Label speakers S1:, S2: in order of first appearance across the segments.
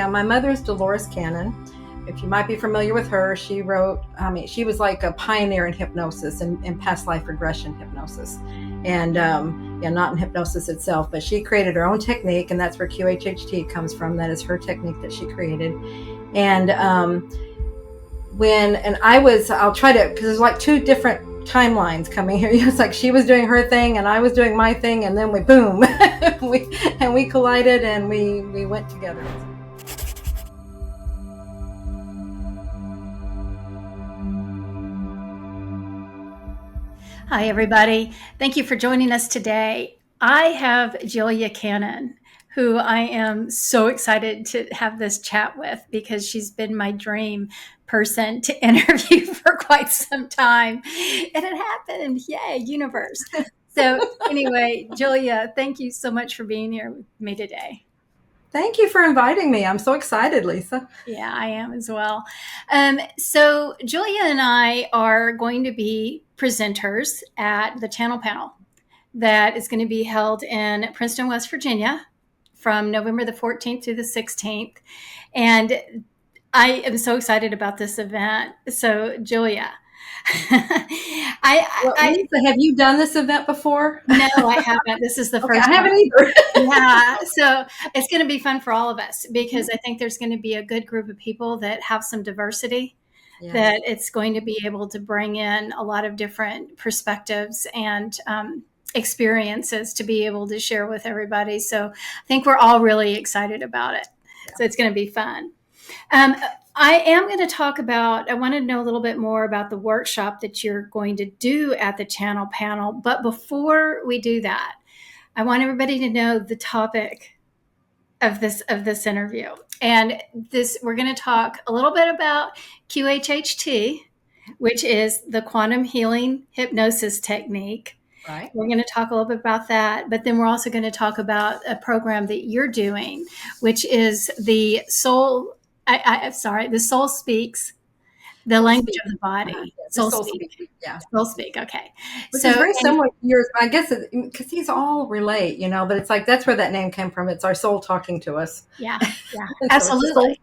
S1: Yeah, my mother is Dolores Cannon. If you might be familiar with her, she wrote, she was like a pioneer in hypnosis and past life regression hypnosis. And yeah, not in hypnosis itself, but she created her own technique, and that's where QHHT comes from. That is her technique that she created. And I'll try to, because there's like two different timelines coming here. It's like she was doing her thing and I was doing my thing, and then boom, we collided and we went together.
S2: Hi, everybody. Thank you for joining us today. I have Julia Cannon, who I am so excited to have this chat with because she's been my dream person to interview for quite some time. And it happened. Yay, universe. So, anyway, Julia, thank you so much for being here with me today.
S1: Thank you for inviting me. I'm so excited, Lisa.
S2: Yeah, I am as well. So Julia and I are going to be presenters at the Channel Panel that is going to be held in Princeton, West Virginia from November the 14th through the 16th. And I am so excited about this event. So Julia,
S1: Lisa, have you done this event before?
S2: No, I haven't. This is the
S1: Okay,
S2: first
S1: I haven't either.
S2: Yeah. So it's going to be fun for all of us because I think there's going to be a good group of people that have some diversity,
S1: Yes.
S2: that it's going to be able to bring in a lot of different perspectives and experiences to be able to share with everybody. So I think we're all really excited about it. Yeah. So it's going to be fun. I am going to talk about, I want to know a little bit more about the workshop that you're going to do at the Channel Panel. But before we do that, I want everybody to know the topic of this interview. And we're going to talk a little bit about QHHT, which is the Quantum Healing Hypnosis Technique.
S1: Right.
S2: We're going to talk a little bit about that, but then we're also going to talk about a program that you're doing, which is the Soul Speaks, the language of the body.
S1: Soul Speak. Yeah.
S2: Soul Speak. Okay.
S1: Which is very similar to yours. I guess because these all relate, but it's like that's where that name came from. It's our soul talking to us.
S2: Yeah. Yeah. Absolutely.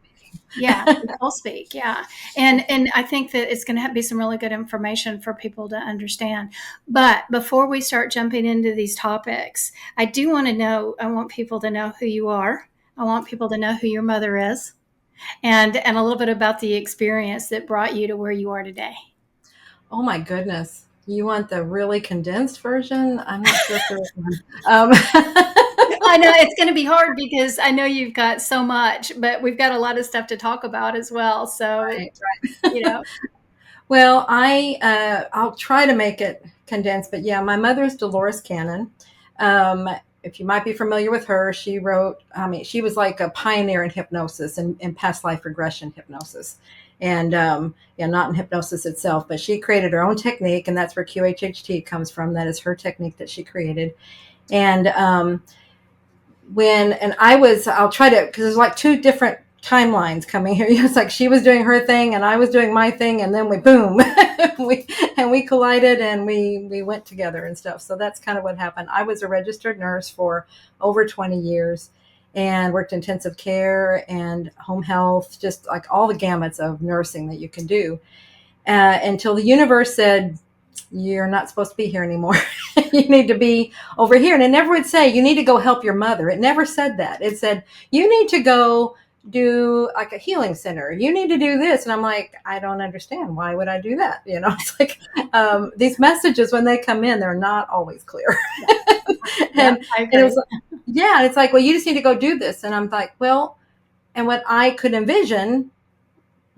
S2: Yeah. Soul Speak. Yeah. And I think that it's going to be some really good information for people to understand. But before we start jumping into these topics, I want people to know who you are. I want people to know who your mother is. And a little bit about the experience that brought you to where you are today.
S1: Oh my goodness. You want the really condensed version? I'm not sure if there's one.
S2: I know it's going to be hard because I know you've got so much, but we've got a lot of stuff to talk about as well. So,
S1: right.
S2: Well,
S1: I'll try to make it condensed, but yeah, my mother is Dolores Cannon. If you might be familiar with her, she wrote, she was like a pioneer in hypnosis and past life regression hypnosis. And yeah, not in hypnosis itself, but she created her own technique, and that's where QHHT comes from. That is her technique that she created. And I'll try to, because there's like two different timelines coming here. It's like she was doing her thing and I was doing my thing, and then boom, we collided and we went together and stuff. So that's kind of what happened. I was a registered nurse for over 20 years and worked intensive care and home health, just like all the gamuts of nursing that you can do, until the universe said, you're not supposed to be here anymore. You need to be over here. And it never would say, you need to go help your mother. It never said that. It said, you need to go do like a healing center. You need to do this. And I'm like, I don't understand. Why would I do that? It's like these messages, when they come in, they're not always clear. And it was like, yeah, it's like, well, you just need to go do this. And I'm like, well, and what I could envision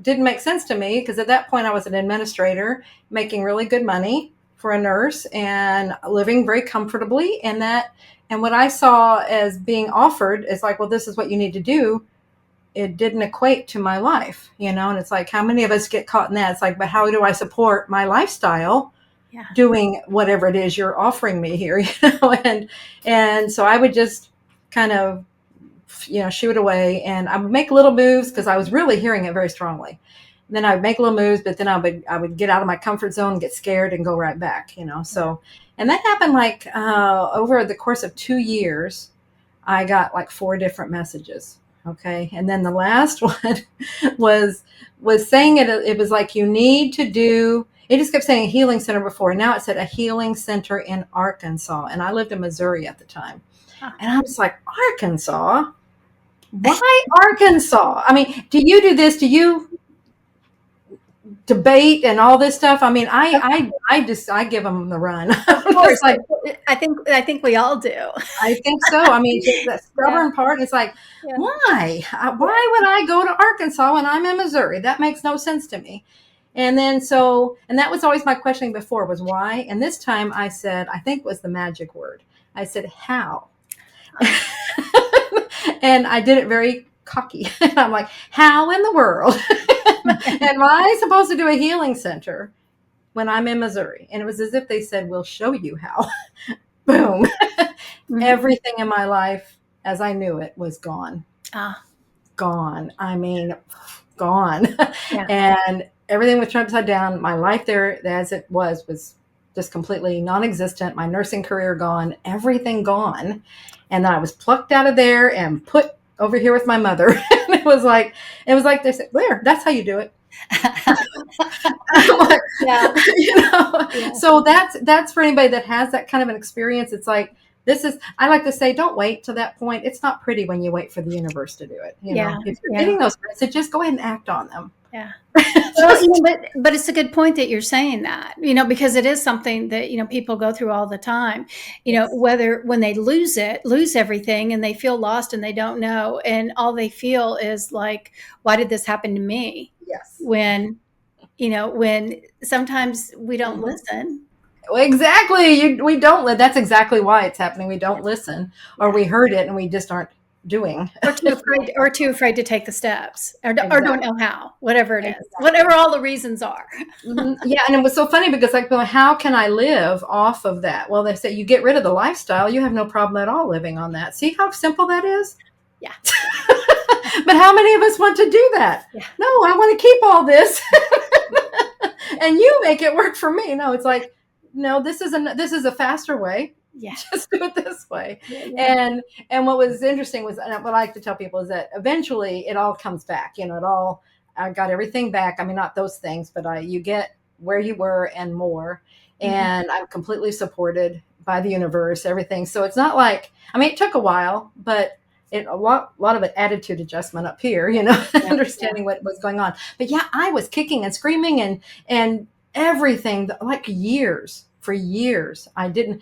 S1: didn't make sense to me, because at that point I was an administrator making really good money for a nurse and living very comfortably. And what I saw as being offered is like, well, this is what you need to do. It didn't equate to my life, and it's like, how many of us get caught in that? It's like, but how do I support my lifestyle doing whatever it is you're offering me here? And so I would just kind of, shoo it away, and I would make little moves because I was really hearing it very strongly. And then I would make little moves, but then I would get out of my comfort zone, get scared, and go right back, So, and that happened like over the course of 2 years. I got like 4 different messages. Okay. And then the last one was saying it was like, you need to do, it just kept saying a healing center before. Now it said a healing center in Arkansas. And I lived in Missouri at the time. And I was like, Arkansas? Why Arkansas? I mean, do you do this? Do you debate and all this stuff? I mean, I give them the run.
S2: Of course, like, I think we all do.
S1: I think so. I mean, just that stubborn part. It's like, why? Why would I go to Arkansas when I'm in Missouri? That makes no sense to me. And then and that was always my questioning before, was why. And this time I said, I think it was the magic word. I said, how? And I did it very cocky. I'm like, how in the world? And am I supposed to do a healing center when I'm in Missouri? And it was as if they said, we'll show you how. Boom. Mm-hmm. Everything in my life as I knew it was gone. Gone. I mean, gone. Yeah. And everything was turned upside down. My life there as it was just completely non-existent. My nursing career gone, everything gone. And then I was plucked out of there and put over here with my mother. And it was like they said, there, that's how you do it. Like, yeah. You know, yeah. So that's for anybody that has that kind of an experience. It's like, I like to say, don't wait till that point. It's not pretty when you wait for the universe to do it. You know, if you're getting those messages, go ahead and act on them.
S2: Yeah. Well, but it's a good point that you're saying that, because it is something that, people go through all the time, whether when they lose everything and they feel lost and they don't know. And all they feel is like, why did this happen to me?
S1: Yes.
S2: When sometimes we don't listen.
S1: Well, exactly. We don't. That's exactly why it's happening. We don't listen, or we heard it and we just aren't doing,
S2: or too afraid to take the steps, or don't know how, whatever it is, whatever all the reasons are.
S1: Yeah. And it was so funny because like, well, how can I live off of that? Well, they say you get rid of the lifestyle, you have no problem at all living on that. See how simple that is?
S2: Yeah.
S1: But how many of us want to do that? Yeah. No, I want to keep all this. And you make it work for me. No, it's like, no, this is a faster way.
S2: Yeah.
S1: Just do it this way. Yeah. And what was interesting was, and what I like to tell people is that eventually it all comes back. I got everything back. I mean, not those things, but you get where you were and more. Mm-hmm. And I'm completely supported by the universe, everything. So it's not like, I mean, it took a while, but a lot of it attitude adjustment up here, understanding what was going on. But yeah, I was kicking and screaming and everything, like for years. I didn't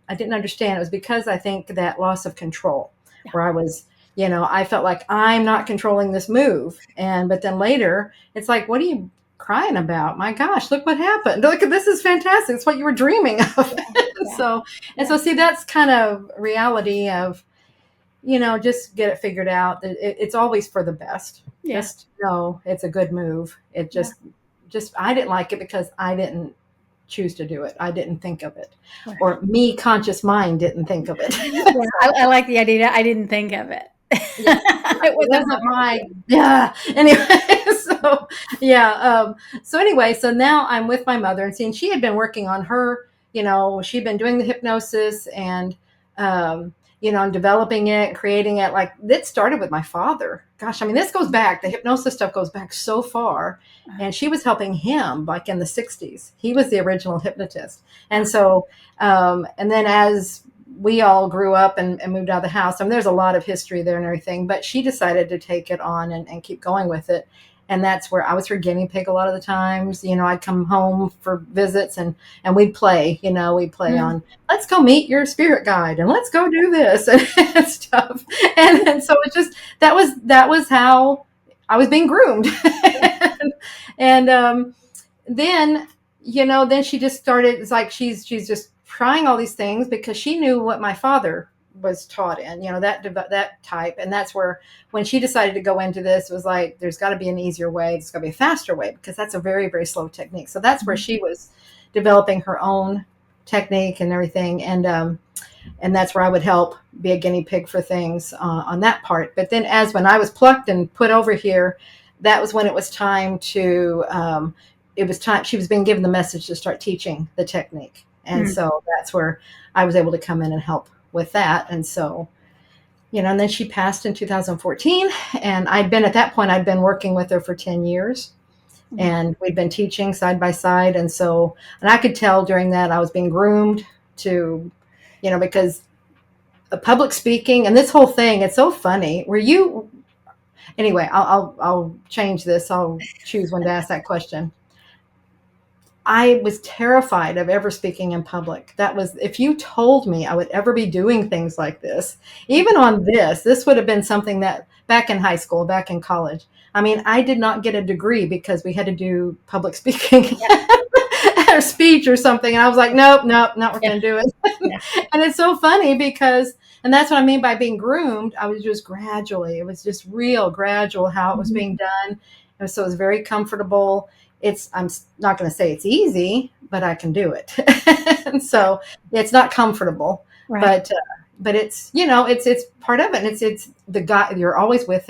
S1: understand. It was because I think that loss of control, where I was, I felt like I'm not controlling this move. But then later it's like, what are you crying about? My gosh, look what happened. Look, this is fantastic. It's what you were dreaming of. Yeah. So see, that's kind of reality of, just get it figured out. It's always for the best. Yeah. Just know it's a good move. It just I didn't like it because I didn't choose to do it. I didn't think of it, or me conscious mind didn't think of it.
S2: I like the idea. I didn't think of it.
S1: Yeah. It wasn't anyway. So yeah. So anyway, so now I'm with my mother and seeing she had been working on her. She'd been doing the hypnosis and and developing it, creating it. Like, it started with my father. Gosh, I mean, this goes back, the hypnosis stuff goes back so far. And she was helping him like in the 60s. He was the original hypnotist. And so, and then as we all grew up and moved out of the house, I mean, there's a lot of history there and everything, but she decided to take it on and keep going with it. And that's where I was her guinea pig a lot of the times. I'd come home for visits and we'd play, we'd play on, let's go meet your spirit guide and let's go do this and stuff. And so it just, that was how I was being groomed. and then she just started, it's like, she's just trying all these things because she knew what my father was taught in, that type. And that's where, when she decided to go into this, it was like, there's got to be an easier way. There's got to be a faster way, because that's a very, very slow technique. So that's where she was developing her own technique and everything. And that's where I would help be a guinea pig for things on that part. But then when I was plucked and put over here, that was when it was time to, she was being given the message to start teaching the technique. And so that's where I was able to come in and help with that. And so and then she passed in 2014. And at that point, I'd been working with her for 10 years. And we'd been teaching side by side. And I could tell during that I was being groomed to, because public speaking and this whole thing, it's so funny. Anyway, I'll change this. I'll choose when to ask that question. I was terrified of ever speaking in public. If you told me I would ever be doing things like this, even on this would have been something that back in high school, back in college. I mean, I did not get a degree because we had to do public speaking or speech or something. And I was like, nope, not going to do it. And it's so funny and that's what I mean by being groomed. I was just it was just real gradual how it was being done. And so it was very comfortable. I'm not going to say it's easy, but I can do it. And so it's not comfortable, right. But it's, it's part of it. And it's the guy, you're always with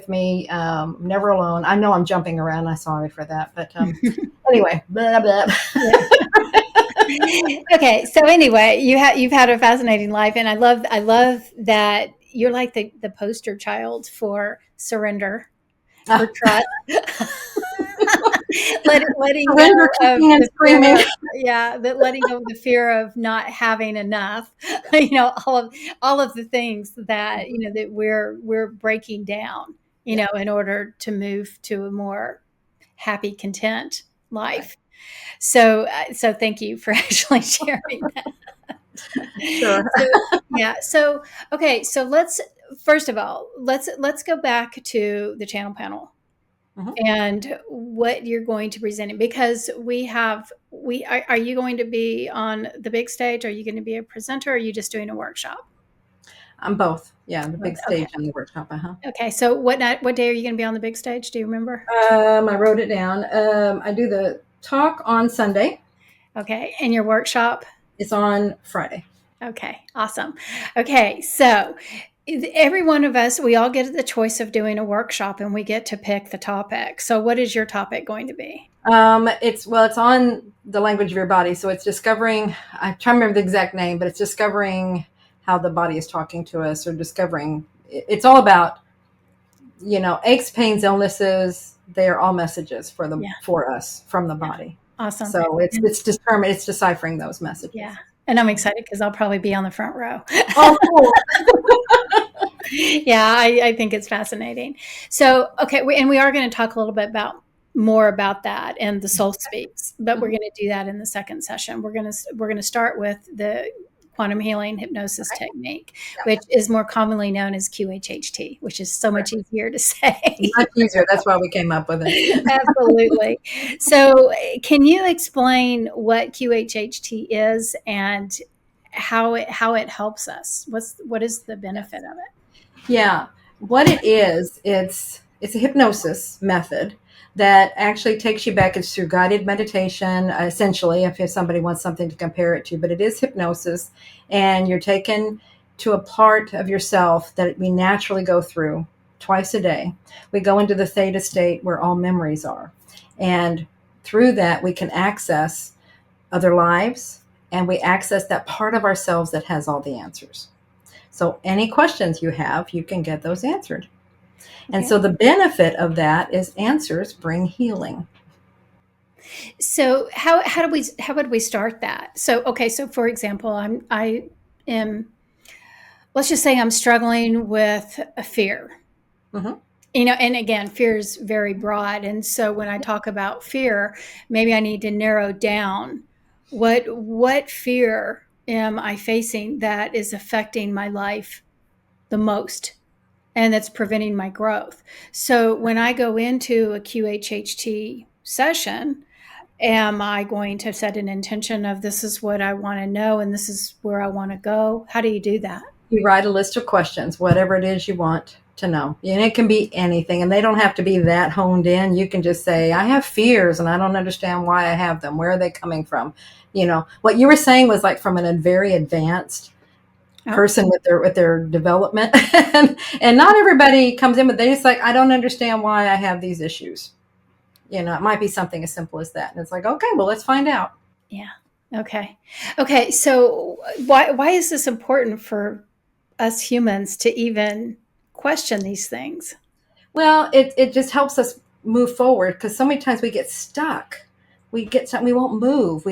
S1: me, never alone. I know I'm jumping around. I'm sorry for that. But anyway, blah, blah.
S2: Okay. So anyway, you've had a fascinating life. And I love that you're like the poster child for surrender, for trust. letting go of the fear letting go of the fear of not having enough, all of the things that that we're breaking down, in order to move to a more happy, content life. So thank you for actually sharing that.
S1: Sure.
S2: So okay, so let's go back to the channel panel. Mm-hmm. And what you're going to present, because are you going to be on the big stage? Are you going to be a presenter? Or are you just doing a workshop?
S1: I'm both. Yeah, the big stage and the workshop.
S2: Okay. So what day are you going to be on the big stage? Do you remember?
S1: I wrote it down. I do the talk on Sunday.
S2: Okay. And your workshop?
S1: It's on Friday.
S2: Okay. Awesome. Okay. So every one of us, we all get the choice of doing a workshop, and we get to pick the topic. So what is your topic going to be?
S1: It's on the language of your body. So it's discovering, I'm trying to remember the exact name, but it's discovering how the body is talking to us, or discovering, it's all about, aches, pains, illnesses. They are all messages for us from the body.
S2: Awesome.
S1: So it's deciphering those messages.
S2: Yeah. And I'm excited because I'll probably be on the front row.
S1: Oh, cool.
S2: Yeah, I think it's fascinating. So, okay, and we are going to talk a little bit more about that and the soul speaks, but we're going to do that in the second session. We're going to start with the Quantum Healing Hypnosis Technique, which is more commonly known as QHHT, which is so much easier to say.
S1: Much easier. That's why we came up with it.
S2: Absolutely. So can you explain what QHHT is and how it helps us? What is the benefit of it?
S1: Yeah. What it is, it's a hypnosis method that actually takes you back. It's through guided meditation, essentially, if somebody wants something to compare it to, but it is hypnosis, and you're taken to a part of yourself that we naturally go through twice a day. We go into the theta state where all memories are. And through that, we can access other lives, and we access that part of ourselves that has all the answers. So any questions you have, you can get those answered. And so the benefit of that is answers bring healing.
S2: So how would we start that? So, okay. So for example, I am, let's just say I'm struggling with a fear, mm-hmm. And again, fear is very broad. And so when I talk about fear, maybe I need to narrow down what fear am I facing that is affecting my life the most, and that's preventing my growth. So when I go into a QHHT session, am I going to set an intention of this is what I want to know and this is where I want to go? How do you do that?
S1: You write a list of questions, whatever it is you want to know. And it can be anything, and they don't have to be that honed in. You can just say, I have fears and I don't understand why I have them. Where are they coming from? What you were saying was like from a very advanced person with their development. and not everybody comes in, but they just like, I don't understand why I have these issues. It might be something as simple as that. And it's like, okay, well, let's find out.
S2: Yeah. Okay. So why is this important for us humans to even question these things?
S1: Well, it just helps us move forward, because so many times we get stuck. We won't move.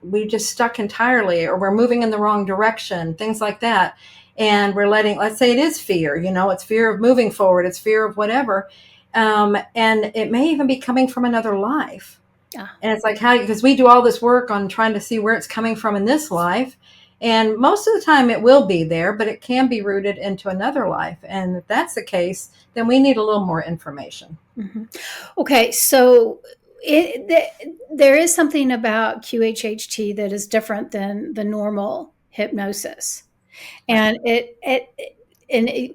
S1: We just stuck entirely, or we're moving in the wrong direction, things like that. And we're letting, let's say it is fear, it's fear of moving forward. It's fear of whatever. And it may even be coming from another life.
S2: Yeah.
S1: And it's like, how, because we do all this work on trying to see where it's coming from in this life. And most of the time it will be there, but it can be rooted into another life. And if that's the case, then we need a little more information.
S2: Mm-hmm. Okay, so there is something about QHHT that is different than the normal hypnosis, and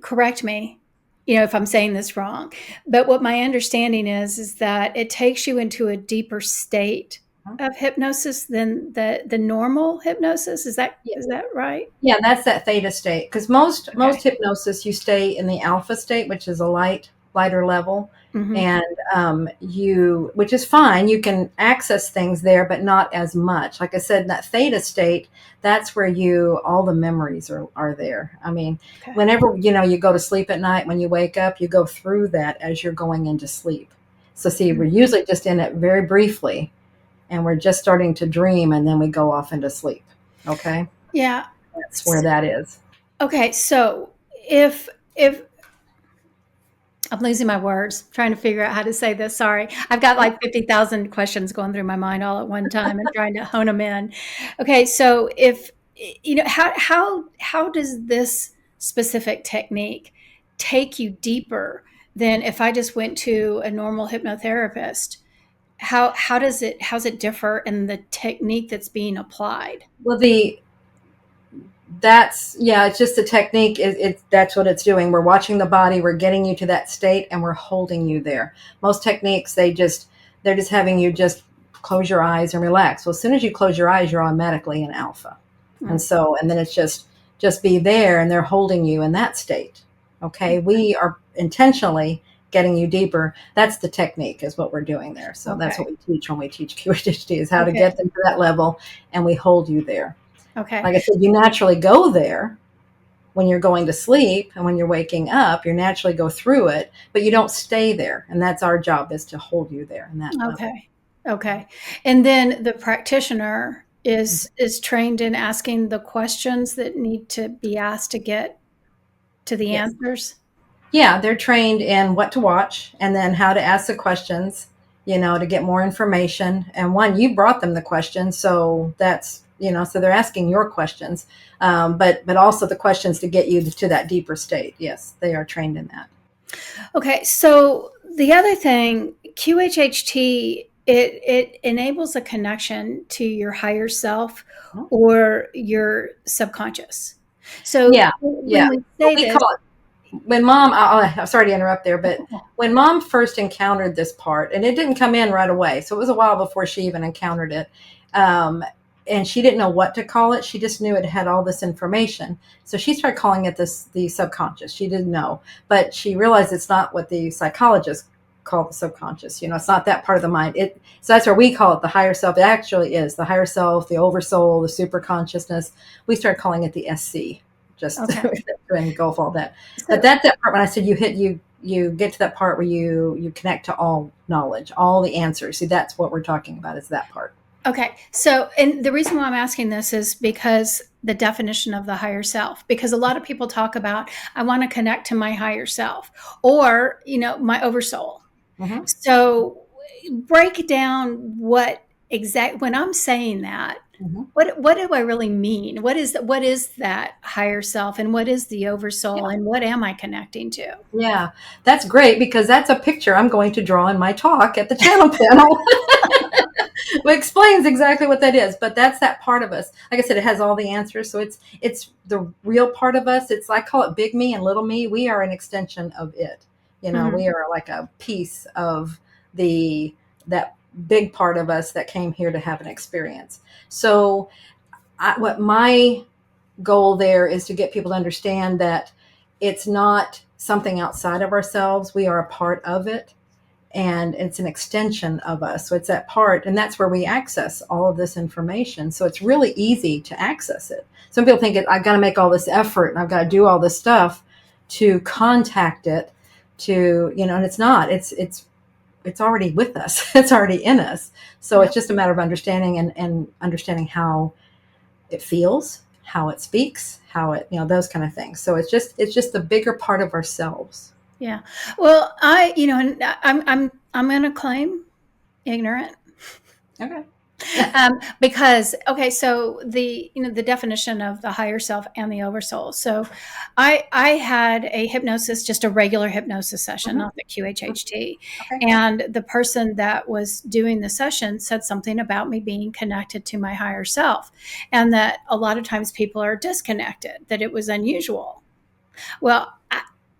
S2: correct me, if I'm saying this wrong, but what my understanding is that it takes you into a deeper state of hypnosis than the normal hypnosis. Is that right?
S1: Yeah, that's that theta state. Because most hypnosis, you stay in the alpha state, which is a lighter level,
S2: Mm-hmm.
S1: and which is fine. You can access things there, but not as much. Like I said, in that theta state, that's where all the memories are there. I mean, whenever you go to sleep at night, when you wake up, you go through that as you're going into sleep. So see, we're usually just in it very briefly, and we're just starting to dream, and then we go off into sleep. Okay.
S2: Yeah.
S1: That's where that is.
S2: Okay. So if I'm losing my words trying to figure out how to say this. Sorry. I've got like 50,000 questions going through my mind all at one time and trying to hone them in. Okay. So how does this specific technique take you deeper than if I just went to a normal hypnotherapist? How's it differ in the technique that's being applied?
S1: Well, it's just the technique. That's what it's doing. We're watching the body. We're getting you to that state, and we're holding you there. Most techniques, they're just having you just close your eyes and relax. Well, as soon as you close your eyes, you're automatically in alpha. Mm. And then it's just be there, and they're holding you in that state. Okay. We are intentionally getting you deeper. That's the technique, is what we're doing there. So that's what we teach when we teach QHHT, is how to get them to that level, and we hold you there.
S2: Okay.
S1: Like I said, you naturally go there when you're going to sleep, and when you're waking up, you naturally go through it, but you don't stay there. And that's our job, is to hold you there in that level.
S2: Okay. And then the practitioner is trained in asking the questions that need to be asked to get to the answers.
S1: Yeah, they're trained in what to watch, and then how to ask the questions, to get more information. And you brought them the questions, so that's, so they're asking your questions, but also the questions to get you to that deeper state. Yes, they are trained in that.
S2: Okay, so the other thing, QHHT, it enables a connection to your higher self or your subconscious. So when we say this,
S1: when Mom, I'm sorry to interrupt there, but when Mom first encountered this part, and it didn't come in right away, so it was a while before she even encountered it, and she didn't know what to call it. She just knew it had all this information. So she started calling it the subconscious. She didn't know, but she realized it's not what the psychologists call the subconscious. It's not that part of the mind. So that's where we call it the higher self. It actually is the higher self, the oversoul, the super consciousness. We started calling it the SC, just to engulf all that. But that's that part when I said you get to that part where you connect to all knowledge, all the answers. See, that's what we're talking about, is that part.
S2: Okay. So, and the reason why I'm asking this is because the definition of the higher self, because a lot of people talk about, I want to connect to my higher self, or, my oversoul. Mm-hmm. So break down when I'm saying that, mm-hmm. what do I really mean? What is that higher self, and what is the oversoul, and what am I connecting to?
S1: Yeah, that's great, because that's a picture I'm going to draw in my talk at the channel panel. It explains exactly what that is, but that's that part of us. Like I said, it has all the answers. So it's the real part of us. I call it big me and little me. We are an extension of it. Mm-hmm. We are like a piece of that big part of us that came here to have an experience. So what my goal there is to get people to understand that it's not something outside of ourselves. We are a part of it. and it's an extension of us. So it's that part, and that's where we access all of this information. So it's really easy to access it. Some people think I've got to make all this effort and I've got to do all this stuff to contact it, to, and it's not. It's already with us. It's already in us. So it's just a matter of understanding and understanding how it feels, how it speaks, how it, those kind of things. So it's just the bigger part of ourselves.
S2: Yeah. Well, I'm going to claim ignorant.
S1: Okay.
S2: Because so the definition of the higher self and the oversoul. So I had a hypnosis, just a regular hypnosis session, not the QHHT. Okay. And the person that was doing the session said something about me being connected to my higher self, and that a lot of times people are disconnected, that it was unusual. Well,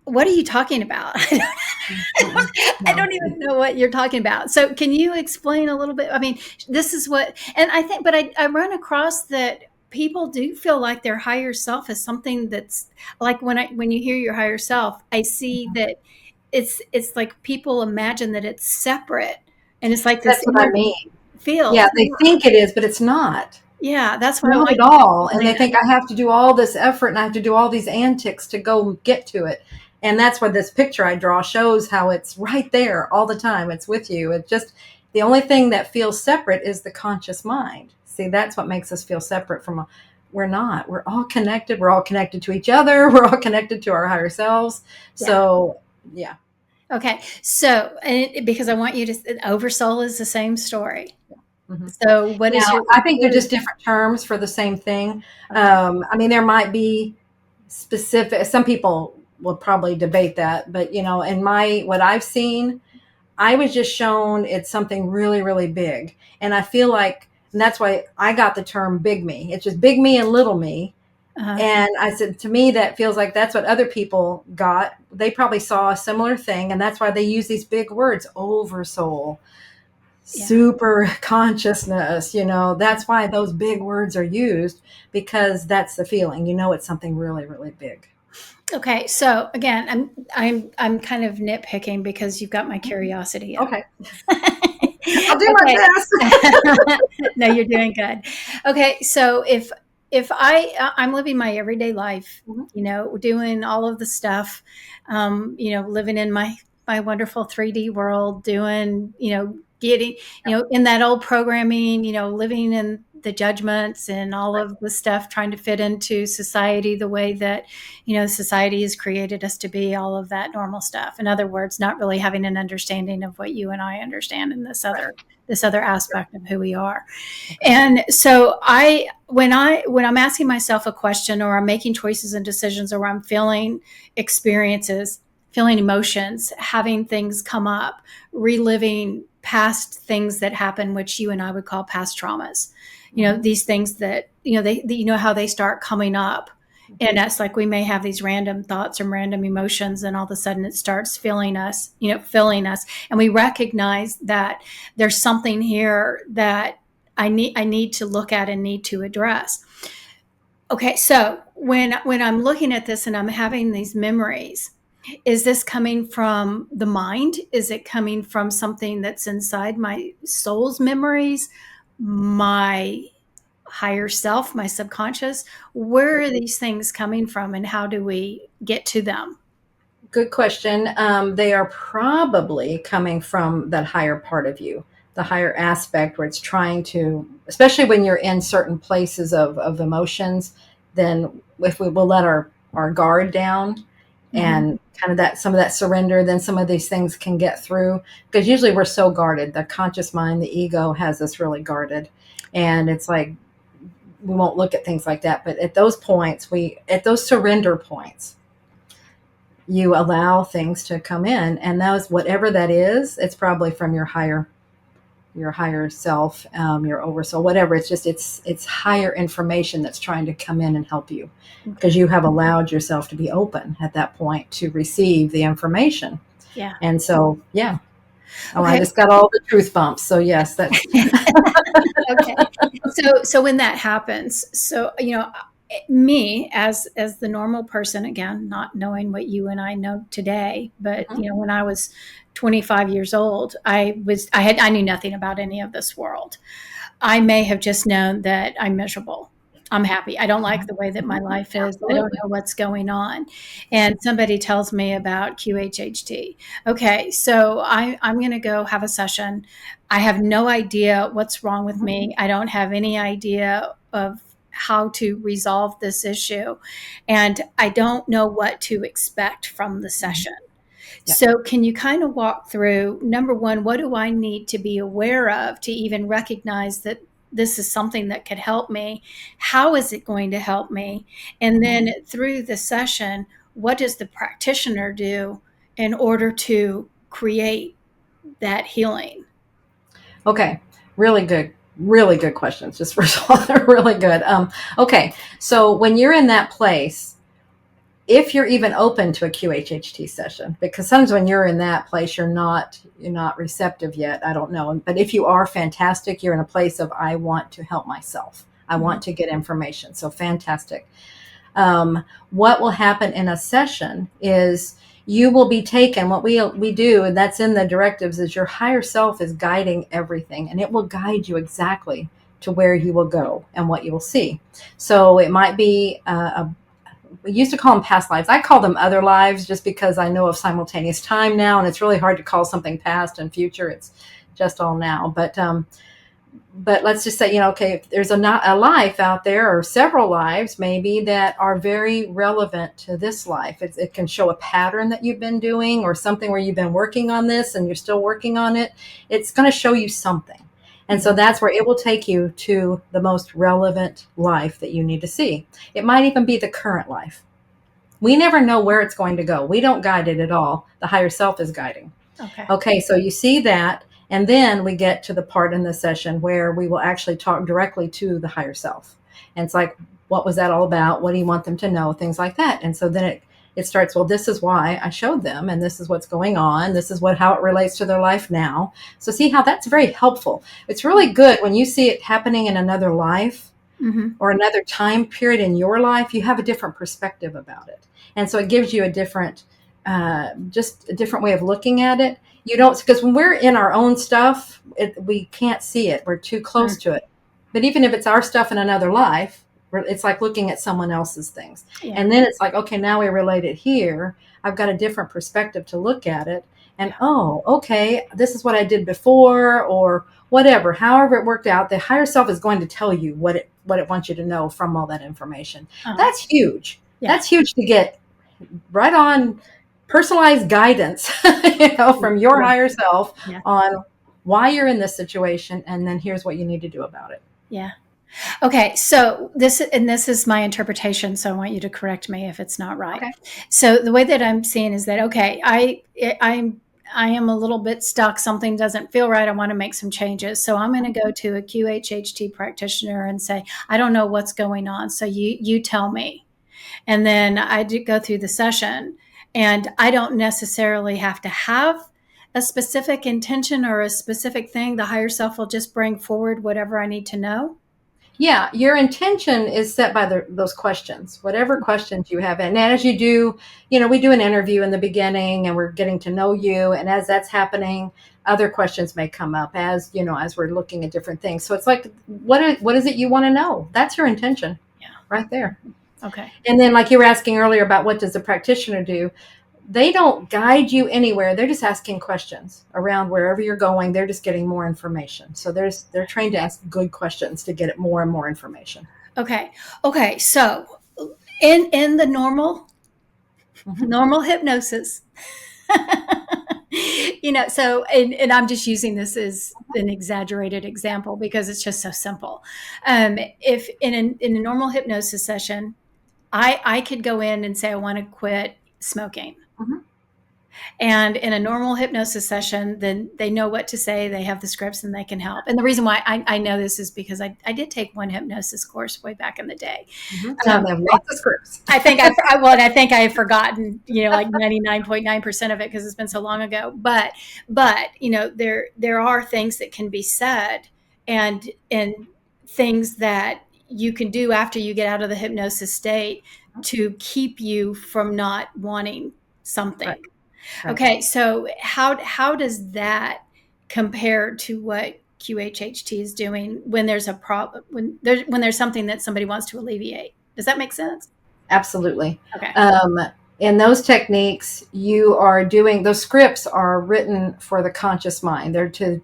S2: what are you talking about? I don't even know what you're talking about. So can you explain a little bit? I mean, this is what, and I think, but I run across that people do feel like their higher self is something that's like, when you hear your higher self, I see that it's like people imagine that it's separate, and it's like this.
S1: That's what I mean.
S2: Feels.
S1: Yeah, they think it is, but it's not.
S2: Yeah, that's what
S1: not at all. And they think I have to do all this effort and I have to do all these antics to go get to it. And that's what this picture I draw shows, how it's right there all the time. It's with you. It's just the only thing that feels separate is the conscious mind. See, that's what makes us feel separate from we're not. We're all connected. We're all connected to each other. We're all connected to our higher selves. Yeah. So, yeah.
S2: Okay. So, because I want you to, oversoul is the same story. Mm-hmm. So what is
S1: I think they're just different terms for the same thing. Okay. I mean, there might be specific, some people will probably debate that, but in what I've seen, I was just shown it's something really, really big. And I feel like, and that's why I got the term big me. It's just big me and little me. Uh-huh. And I said, to me, that feels like that's what other people got. They probably saw a similar thing. And that's why they use these big words, oversoul, super consciousness, that's why those big words are used, because that's the feeling, it's something really, really big.
S2: Okay. So again, I'm kind of nitpicking because you've got my curiosity up.
S1: Okay. I'll do my
S2: best. No, you're doing good. Okay. So if I'm living my everyday life, doing all of the stuff, living in my wonderful 3D world, doing, getting, in that old programming, living in the judgments and all of the stuff, trying to fit into society the way that, society has created us to be, all of that normal stuff. In other words, not really having an understanding of what you and I understand in this other aspect of who we are. And so when I'm asking myself a question, or I'm making choices and decisions, or I'm feeling experiences, feeling emotions, having things come up, reliving past things that happen, which you and I would call past traumas. These things that, they how they start coming up. And that's like, we may have these random thoughts and random emotions, and all of a sudden it starts filling us. And we recognize that there's something here that I need to look at and need to address. Okay. So when I'm looking at this and I'm having these memories, is this coming from the mind? Is it coming from something that's inside my soul's memories, my higher self, my subconscious? Where are these things coming from, and how do we get to them?
S1: Good question. They are probably coming from that higher part of you, the higher aspect, where it's trying to, especially when you're in certain places of emotions, then if we will let our guard down, and kind of some of that surrender, then some of these things can get through, because usually we're so guarded. The conscious mind, the ego, has us really guarded, and it's like we won't look at things like that. But at those points, at those surrender points, you allow things to come in, and those, whatever that is, it's probably from your higher self, your oversoul, whatever. It's just it's higher information that's trying to come in and help you, because you have allowed yourself to be open at that point to receive the information.
S2: Yeah.
S1: And so, yeah. Oh, okay. I just got all the truth bumps. So yes, that's
S2: okay. So when that happens, so me as the normal person, again, not knowing what you and I know today, but when I was 25 years old, I knew nothing about any of this world. I may have just known that I'm miserable. I'm happy. I don't like the way that my life is. I don't
S1: Absolutely.
S2: know what's going on. And somebody tells me about QHHT. Okay, so I'm going to go have a session. I have no idea what's wrong with me. I don't have any idea of how to resolve this issue. And I don't know what to expect from the session.
S1: Yeah.
S2: So, can you kind of walk through, number one, what do I need to be aware of to even recognize that this is something that could help me? How is it going to help me? And then through the session, what does the practitioner do in order to create that healing?
S1: Okay. Really good questions. Just first of all, they're really good. Okay. So when you're in that place, if you're even open to a QHHT session, because sometimes when you're in that place, you're not receptive yet. I don't know. But if you are, fantastic. You're in a place of, I want to help myself. I want to get information. So fantastic. What will happen in a session is you will be taken. What we do, and that's in the directives, is your higher self is guiding everything, and it will guide you exactly to where you will go and what you will see. So it might be we used to call them past lives. I call them other lives just because I know of simultaneous time now, and it's really hard to call something past and future. It's just all now. But let's just say, okay, if there's a life out there, or several lives maybe, that are very relevant to this life. It can show a pattern that you've been doing, or something where you've been working on this and you're still working on it. It's going to show you something. And so that's where it will take you to the most relevant life that you need to see. It might even be the current life. We never know where it's going to go. We don't guide it at all. The higher self is guiding. Okay, so you see that. And then we get to the part in the session where we will actually talk directly to the higher self. And it's like, what was that all about? What do you want them to know? Things like that. And so then it starts, well, this is why I showed them, and this is what's going on. This is how it relates to their life now. So see how that's very helpful. It's really good when you see it happening in another life or another time period in your life. You have a different perspective about it. And so it gives you a different, just a different way of looking at it. You don't, because when we're in our own stuff, we can't see it. We're too close to it. But even if it's our stuff in another life, it's like looking at someone else's things. Yeah. And then it's like, okay, now we relate it here. I've got a different perspective to look at it. And, oh, okay, this is what I did before, or whatever. However it worked out, the higher self is going to tell you what it wants you to know from all that information. That's huge. Yeah. That's huge to get right on personalized guidance, from your higher self on why you're in this situation, and then here's what you need to do about it.
S2: Yeah. Okay. So this is my interpretation. So I want you to correct me if it's not right. Okay. So the way that I'm seeing is that, okay, I am a little bit stuck. Something doesn't feel right. I want to make some changes. So I'm going to go to a QHHT practitioner and say, I don't know what's going on. So you tell me. And then I do go through the session, and I don't necessarily have to have a specific intention or a specific thing. The higher self will just bring forward whatever I need to know.
S1: Yeah, your intention is set by those questions, whatever questions you have. And as you do, we do an interview in the beginning, and we're getting to know you. And as that's happening, other questions may come up as we're looking at different things. So it's like, what is it you want to know? That's your intention. Yeah, right there.
S2: Okay.
S1: And then, like you were asking earlier about what does the practitioner do? They don't guide you anywhere. They're just asking questions around wherever you're going. They're just getting more information. So they're trained to ask good questions to get more and more information.
S2: Okay. So in the normal hypnosis, so, and I'm just using this as an exaggerated example because it's just so simple. If in a normal hypnosis session, I could go in and say, I want to quit smoking. And in a normal hypnosis session, then they know what to say. They have the scripts and they can help. And the reason why I know this is because I did take one hypnosis course way back in the day.
S1: They have lots of scripts.
S2: I think I have forgotten, like 99.9% of it because it's been so long ago. But there are things that can be said and things that you can do after you get out of the hypnosis state to keep you from not wanting something.
S1: Right. Right.
S2: Okay, so how does that compare to what QHHT is doing when there's a problem, when there's something that somebody wants to alleviate? Does that make sense?
S1: Absolutely.
S2: Okay.
S1: In those techniques, you are doing, those scripts are written for the conscious mind. They're to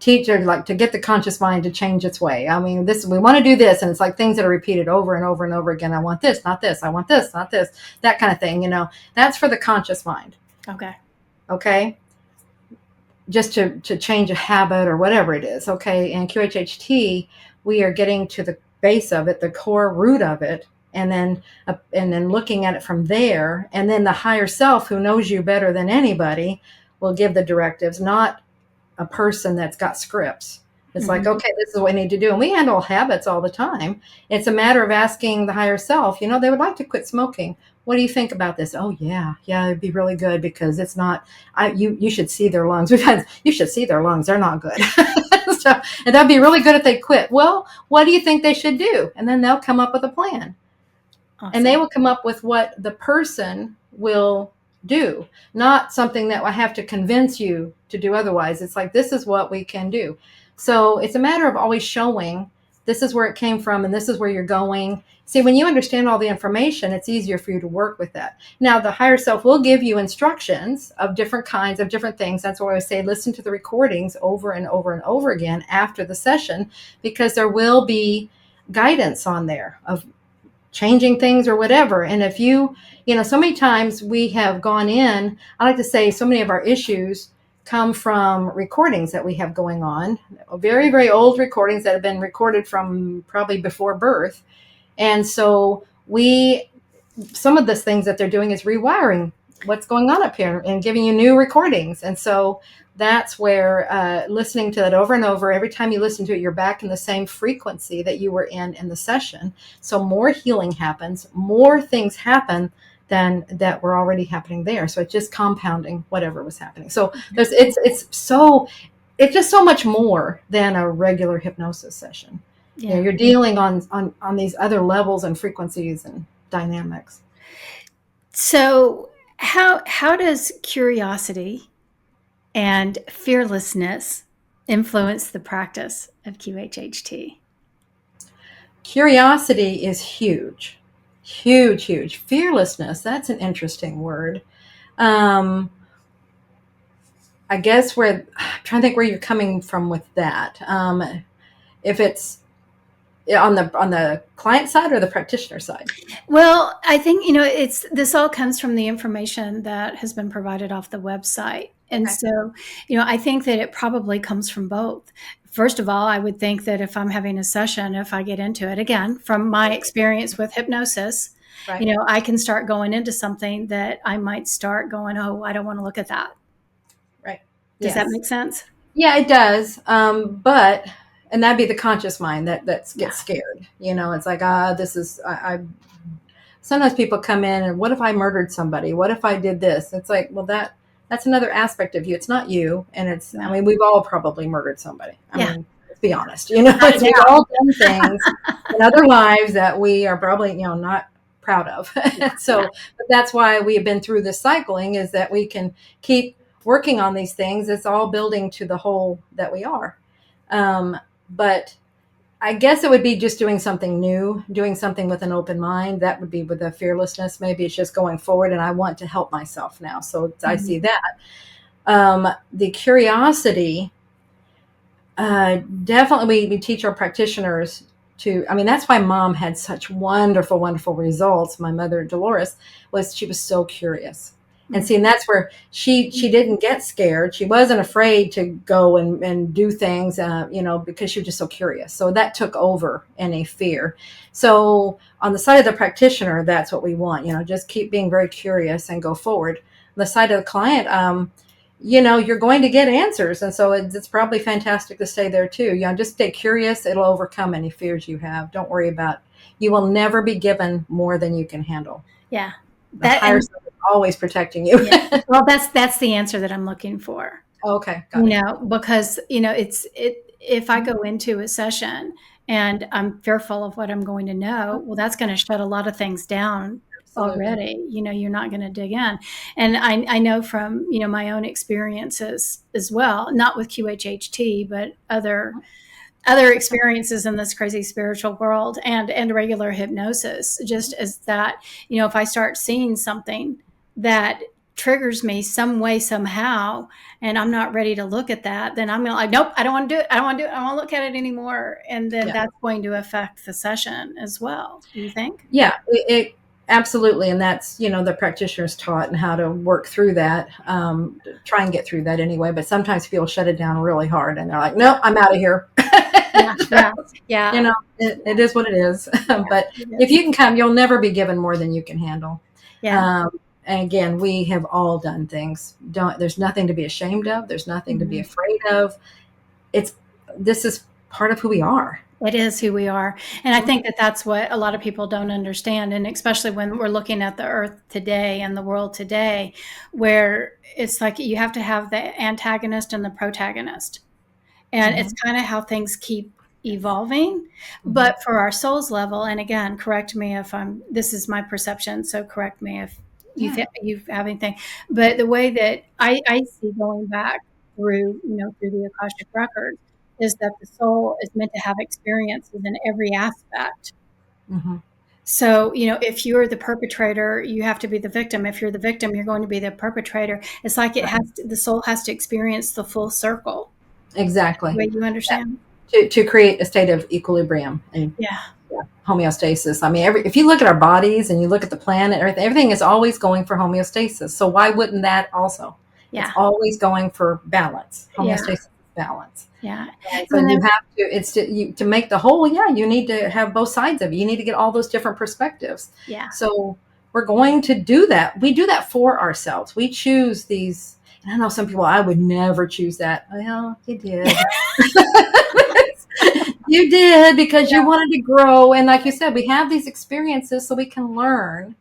S1: teach, or like to get the conscious mind to change its way. I mean, we want to do this, and it's like things that are repeated over and over and over again. I want this, not this. I want this, not this. That kind of thing. That's for the conscious mind.
S2: Okay.
S1: Okay. Just to change a habit or whatever it is. Okay. In QHHT, we are getting to the base of it, the core root of it, and then looking at it from there. And then the higher self, who knows you better than anybody, will give the directives, not a person that's got scripts. It's like, okay, this is what we need to do. And we handle habits all the time. It's a matter of asking the higher self, they would like to quit smoking. What do you think about this? Oh, yeah, it'd be really good because it's not, you should see their lungs. You should see their lungs. They're not good. And that'd be really good if they quit. Well, what do you think they should do? And then they'll come up with a plan. Awesome. And they will come up with what the person will do, not something that I have to convince you to do otherwise. It's like, this is what we can do. So it's a matter of always showing this is where it came from and this is where you're going. See, when you understand all the information, it's easier for you to work with that. Now, the higher self will give you instructions of different kinds of different things. That's why I say listen to the recordings over and over and over again after the session, because there will be guidance on there of changing things or whatever. And if so many times we have gone in, I like to say so many of our issues come from recordings that we have going on, very, very old recordings that have been recorded from probably before birth. And so some of the things that they're doing is rewiring what's going on up here and giving you new recordings. And so that's where listening to that over and over, every time you listen to it, you're back in the same frequency that you were in the session. So more healing happens, more things happen than that were already happening there. So it's just compounding whatever was happening. So it's just so much more than a regular hypnosis session. Yeah. You're dealing on these other levels and frequencies and dynamics.
S2: So how does curiosity and fearlessness influence the practice of QHHT? Curiosity
S1: is huge. Huge, huge. Fearlessness, that's an interesting word. I guess I'm trying to think where you're coming from with that. If it's on the client side or the practitioner side?
S2: Well, I think, this all comes from the information that has been provided off the website. And okay. So, I think that it probably comes from both. First of all, I would think that if I'm having a session, if I get into it, again, from my experience with hypnosis, right. I can start going into something that I might start going, oh, I don't want to look at that.
S1: Right.
S2: Does that make sense?
S1: Yeah, it does. And that'd be the conscious mind that gets scared. It's like, this is, sometimes people come in and what if I murdered somebody? What if I did this? It's like, well, that's another aspect of you. It's not you. And we've all probably murdered somebody. I mean, let's be honest, we've all done things in other lives that we are probably, not proud of. But that's why we have been through this cycling, is that we can keep working on these things. It's all building to the whole that we are. But I guess it would be just doing something new, doing something with an open mind. That would be with the fearlessness. Maybe it's just going forward and I want to help myself now. So I see that. The curiosity, definitely we teach our practitioners that's why Mom had such wonderful, wonderful results. My mother, Dolores, she was so curious. And see, and that's where she didn't get scared. She wasn't afraid to go and do things, because she was just so curious. So that took over any fear. So on the side of the practitioner, that's what we want, just keep being very curious and go forward. On the side of the client, you're going to get answers. And so it's probably fantastic to stay there too. Just stay curious. It'll overcome any fears you have. Don't worry about, you will never be given more than you can handle.
S2: Yeah.
S1: The higher self is always protecting you.
S2: Yeah. Well, that's the answer that I'm looking for.
S1: Okay. Got it.
S2: Because, if I go into a session and I'm fearful of what I'm going to know, well, that's going to shut a lot of things down
S1: Absolutely.
S2: already. You're not going to dig in. And I know from, my own experiences as well, not with QHHT, but other experiences in this crazy spiritual world and regular hypnosis, just as that, if I start seeing something that triggers me some way, somehow, and I'm not ready to look at that, then I'm like, nope, I don't want to do it. I don't want to do it. I don't want to look at it anymore. And then that's going to affect the session as well. Do you think?
S1: Yeah, it absolutely. And that's, the practitioners taught and how to work through that, try and get through that anyway. But sometimes people shut it down really hard and they're like, nope, I'm out of here.
S2: Yeah.
S1: It is what it is. But if you can come, you'll never be given more than you can handle.
S2: Yeah.
S1: And again, we have all done things. There's nothing to be ashamed of. There's nothing to be afraid of. This is part of who we are.
S2: It is who we are. And I think that that's what a lot of people don't understand. And especially when we're looking at the earth today and the world today, where it's like you have to have the antagonist and the protagonist. And it's kind of how things keep evolving. But for our soul's level, and again, correct me if this is my perception, so correct me if you have anything. But the way that I see going back through the Akashic records is that the soul is meant to have experiences in every aspect. So, if you're the perpetrator, you have to be the victim. If you're the victim, you're going to be the perpetrator. It's like the soul has to experience the full circle.
S1: Exactly.
S2: The way you understand?
S1: To create a state of equilibrium and homeostasis. I mean, if you look at our bodies and you look at the planet, everything is always going for homeostasis. So why wouldn't that also?
S2: Yeah.
S1: It's always going for balance. Homeostasis is balance.
S2: Yeah.
S1: So you have to make the whole, you need to have both sides of it. You need to get all those different perspectives.
S2: Yeah.
S1: So we're going to do that. We do that for ourselves. We choose these. And I know some people, I would never choose that. Well, you did. You did because you wanted to grow. And like you said, we have these experiences so we can learn.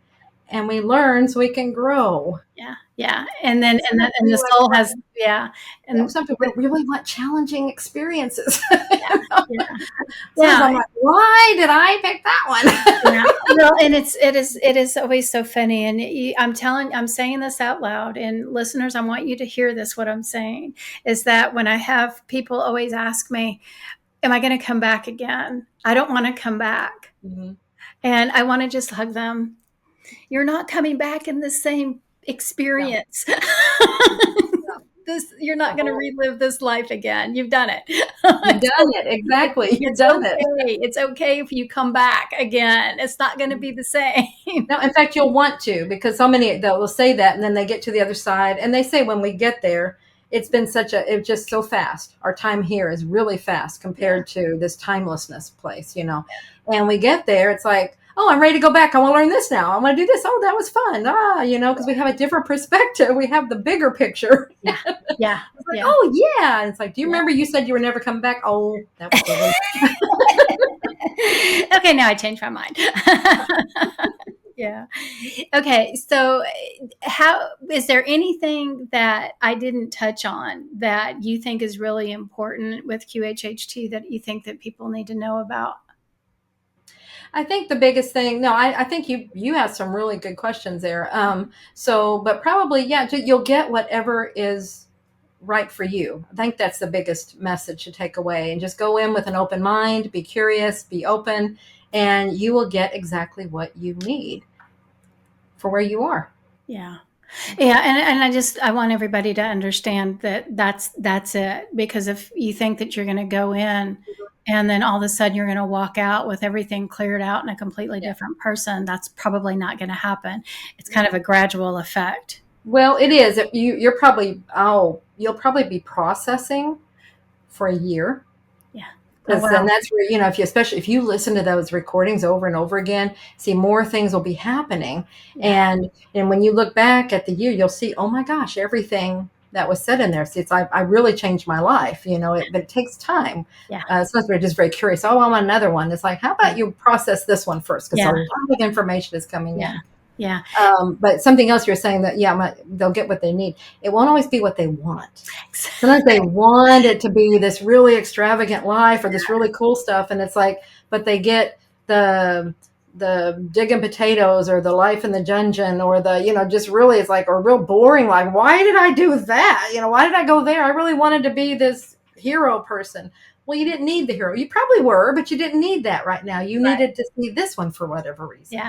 S1: And we learn so we can grow.
S2: Yeah. And then the soul has,
S1: And some people really want challenging experiences.
S2: So
S1: I'm like, why did I pick that one?
S2: Well, and it is always so funny. And I'm saying this out loud, and listeners, I want you to hear this. What I'm saying is that when I have people always ask me, am I going to come back again? I don't want to come back. And I want to just hug them. You're not coming back in the same experience. You're not going to relive this life again. You've done it.
S1: You've done it. Exactly. You've done it.
S2: It's okay if you come back again. It's not going to be the same.
S1: No, in fact, you'll want to, because so many will say that, and then they get to the other side, and they say when we get there, it's just so fast. Our time here is really fast compared to this timelessness place, And we get there, it's like, oh, I'm ready to go back. I want to learn this now. I want to do this. Oh, that was fun. Because we have a different perspective. We have the bigger picture.
S2: Yeah.
S1: Oh, yeah. And it's like, do you remember you said you were never coming back? Oh, that was
S2: silly. Okay, now I changed my mind. Yeah. Okay. So is there anything that I didn't touch on that you think is really important with QHHT that you think that people need to know about?
S1: I think the biggest thing, I think you have some really good questions there. But probably, you'll get whatever is right for you. I think that's the biggest message to take away, and just go in with an open mind, be curious, be open, and you will get exactly what you need for where you are.
S2: Yeah. And I want everybody to understand that that's it, because if you think that you're going to go in and then all of a sudden you're going to walk out with everything cleared out and a completely different person, that's probably not going to happen. It's kind of a gradual effect.
S1: Well, it is. You'll probably be processing for a year.
S2: Yeah.
S1: And that's where, especially if you listen to those recordings over and over again, see, more things will be happening. Yeah. And when you look back at the year, you'll see, oh my gosh, everything that was said in there. See, I really changed my life, but it takes time.
S2: Yeah.
S1: Sometimes we're just very curious. Oh, I want another one. It's like, how about you process this one first? Because a lot of information is coming in.
S2: Yeah.
S1: But something else you're saying that, yeah, they'll get what they need. It won't always be what they want. Sometimes they want it to be this really extravagant life or this really cool stuff. And it's like, but they get the digging potatoes or the life in the dungeon or the, just really, it's like a real boring life. Why did I do that? Why did I go there? I really wanted to be this hero person. Well, you didn't need the hero. You probably were, but you didn't need that right now. You needed to see this one for whatever reason.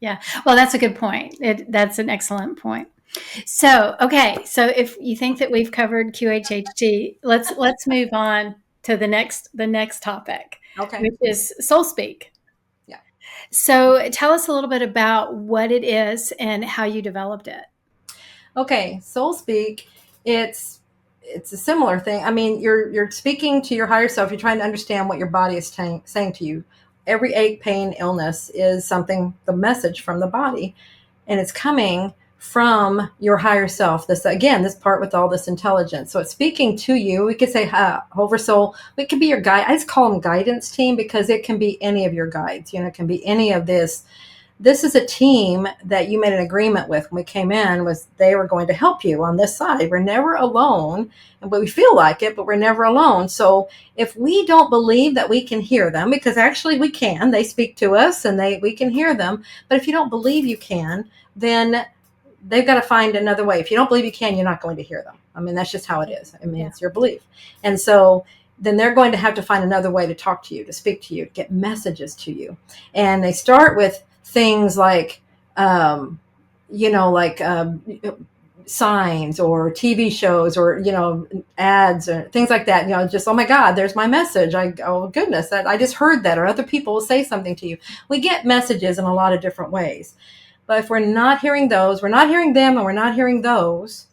S2: Yeah. Well, that's a good point. That's an excellent point. So, okay. So if you think that we've covered QHHT, let's move on to the next topic,
S1: Okay.
S2: which is soul speak.
S1: Yeah.
S2: So tell us a little bit about what it is and how you developed it.
S1: Okay. Soul speak. It's a similar thing. I mean, you're speaking to your higher self. You're trying to understand what your body is saying to you. Every ache, pain, illness is something, the message from the body, and it's coming from your higher self. This part with all this intelligence. So it's speaking to you. We could say oversoul. It could be your guide. I just call them guidance team because it can be any of your guides. It can be any of this. This is a team that you made an agreement with when we came in, was they were going to help you on this side. We're never alone, but we feel like it, but we're never alone. So if we don't believe that we can hear them, because actually we can, they speak to us and we can hear them. But if you don't believe you can, then they've got to find another way. If you don't believe you can, you're not going to hear them. I mean, that's just how it is. I mean, It's your belief. And so then they're going to have to find another way to talk to you, to speak to you, to get messages to you. And they start with things like, signs or TV shows or, ads or things like that, just, oh my God, there's my message. Oh goodness, I just heard that, or other people will say something to you. We get messages in a lot of different ways. But if we're not hearing those, we're not hearing them and we're not hearing those,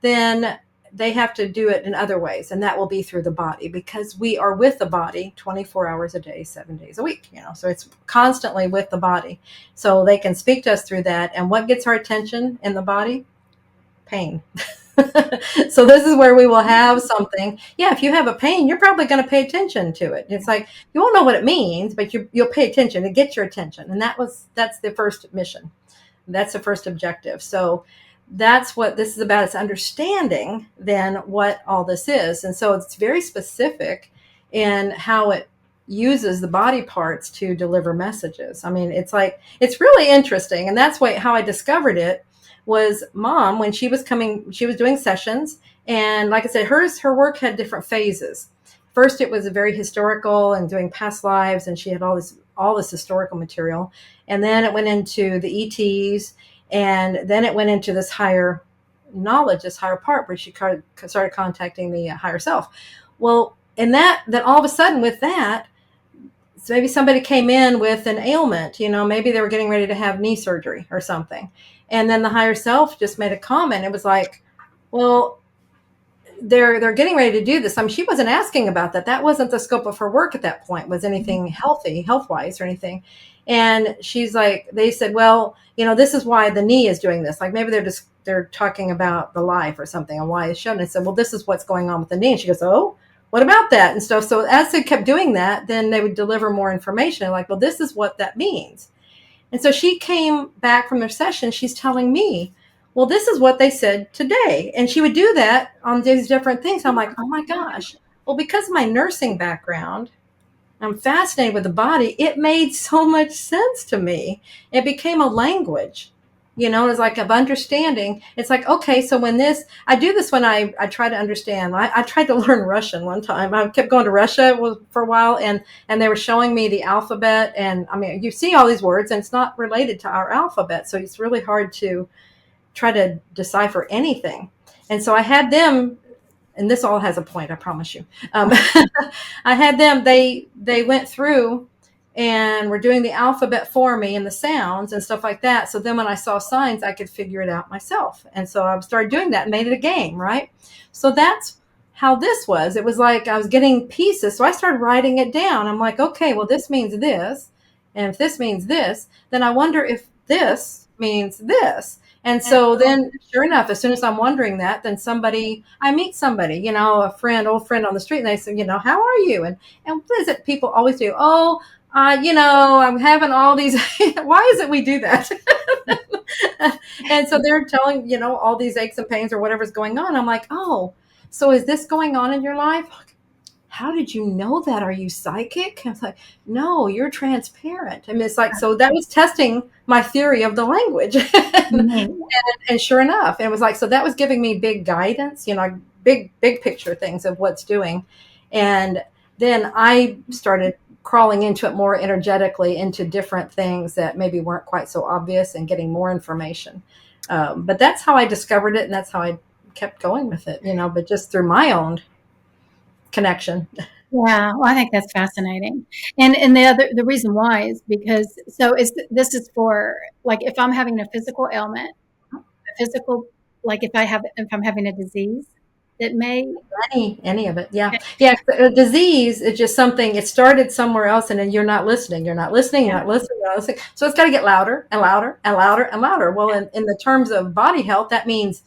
S1: then they have to do it in other ways. And that will be through the body, because we are with the body 24 hours a day, 7 days a week, so it's constantly with the body. So they can speak to us through that. And what gets our attention in the body? Pain. So this is where we will have something. Yeah, if you have a pain, you're probably going to pay attention to it. It's like, you won't know what it means, but you'll pay attention. It gets your attention. And that's the first mission. That's the first objective. So that's what this is about. It's understanding then what all this is. And so it's very specific in how it uses the body parts to deliver messages. I mean, it's really interesting. And that's how I discovered it was Mom, when she was doing sessions. And like I said, her work had different phases. First, it was very historical and doing past lives. And she had all this historical material. And then it went into the ETs. And then it went into this higher knowledge, this higher part, where she started contacting the higher self. Well, and then all of a sudden with that, so maybe somebody came in with an ailment, maybe they were getting ready to have knee surgery or something. And then the higher self just made a comment. It was like, well, they're getting ready to do this. I mean, she wasn't asking about that. That wasn't the scope of her work at that point, was anything health-wise or anything. And she's like, they said, well, this is why the knee is doing this. Like maybe they're talking about the life or something and why it's shown. And said, well, this is what's going on with the knee. And she goes, oh, what about that and stuff. So as they kept doing that, then they would deliver more information. Like, well, this is what that means. And so she came back from their session. She's telling me, well, this is what they said today. And she would do that on these different things. I'm like, oh my gosh. Well, because of my nursing background, I'm fascinated with the body. It made so much sense to me. It became a language, it's like of understanding. It's like, okay, so I do this when I try to understand. I tried to learn Russian one time. I kept going to Russia for a while, and they were showing me the alphabet. And I mean, you see all these words and it's not related to our alphabet. So it's really hard to try to decipher anything. And so I had them, and this all has a point, I promise you. I had them, they went through and were doing the alphabet for me and the sounds and stuff like that. So then when I saw signs, I could figure it out myself. And so I started doing that and made it a game, right? So that's how this was. It was like I was getting pieces. So I started writing it down. I'm like, okay, well, this means this. And if this means this, then I wonder if this means this. And so then, sure enough, as soon as I'm wondering that, then I meet somebody, old friend on the street, and they say, how are you? And what is it people always do? Oh, I'm having all these. Why is it we do that? And so they're telling, all these aches and pains or whatever's going on. I'm like, oh, so is this going on in your life? How did you know that? Are you psychic? I was like, no, you're transparent. I mean, it's like, so that was testing my theory of the language. And sure enough, it was like, so that was giving me big guidance, big picture things of what's doing. And then I started crawling into it more energetically, into different things that maybe weren't quite so obvious, and getting more information. But that's how I discovered it, and that's how I kept going with it, but just through my own connection.
S2: Yeah, well, I think that's fascinating. And the reason why is because this is for, like, if I'm having a physical ailment, a physical, like if I'm having a disease that may.
S1: Any of it, yeah. A disease is just something. It started somewhere else, and then you're not listening. You're not listening. You're not listening. You're not listening. So it's got to get louder and louder and louder and louder. Well, in the terms of body health, that means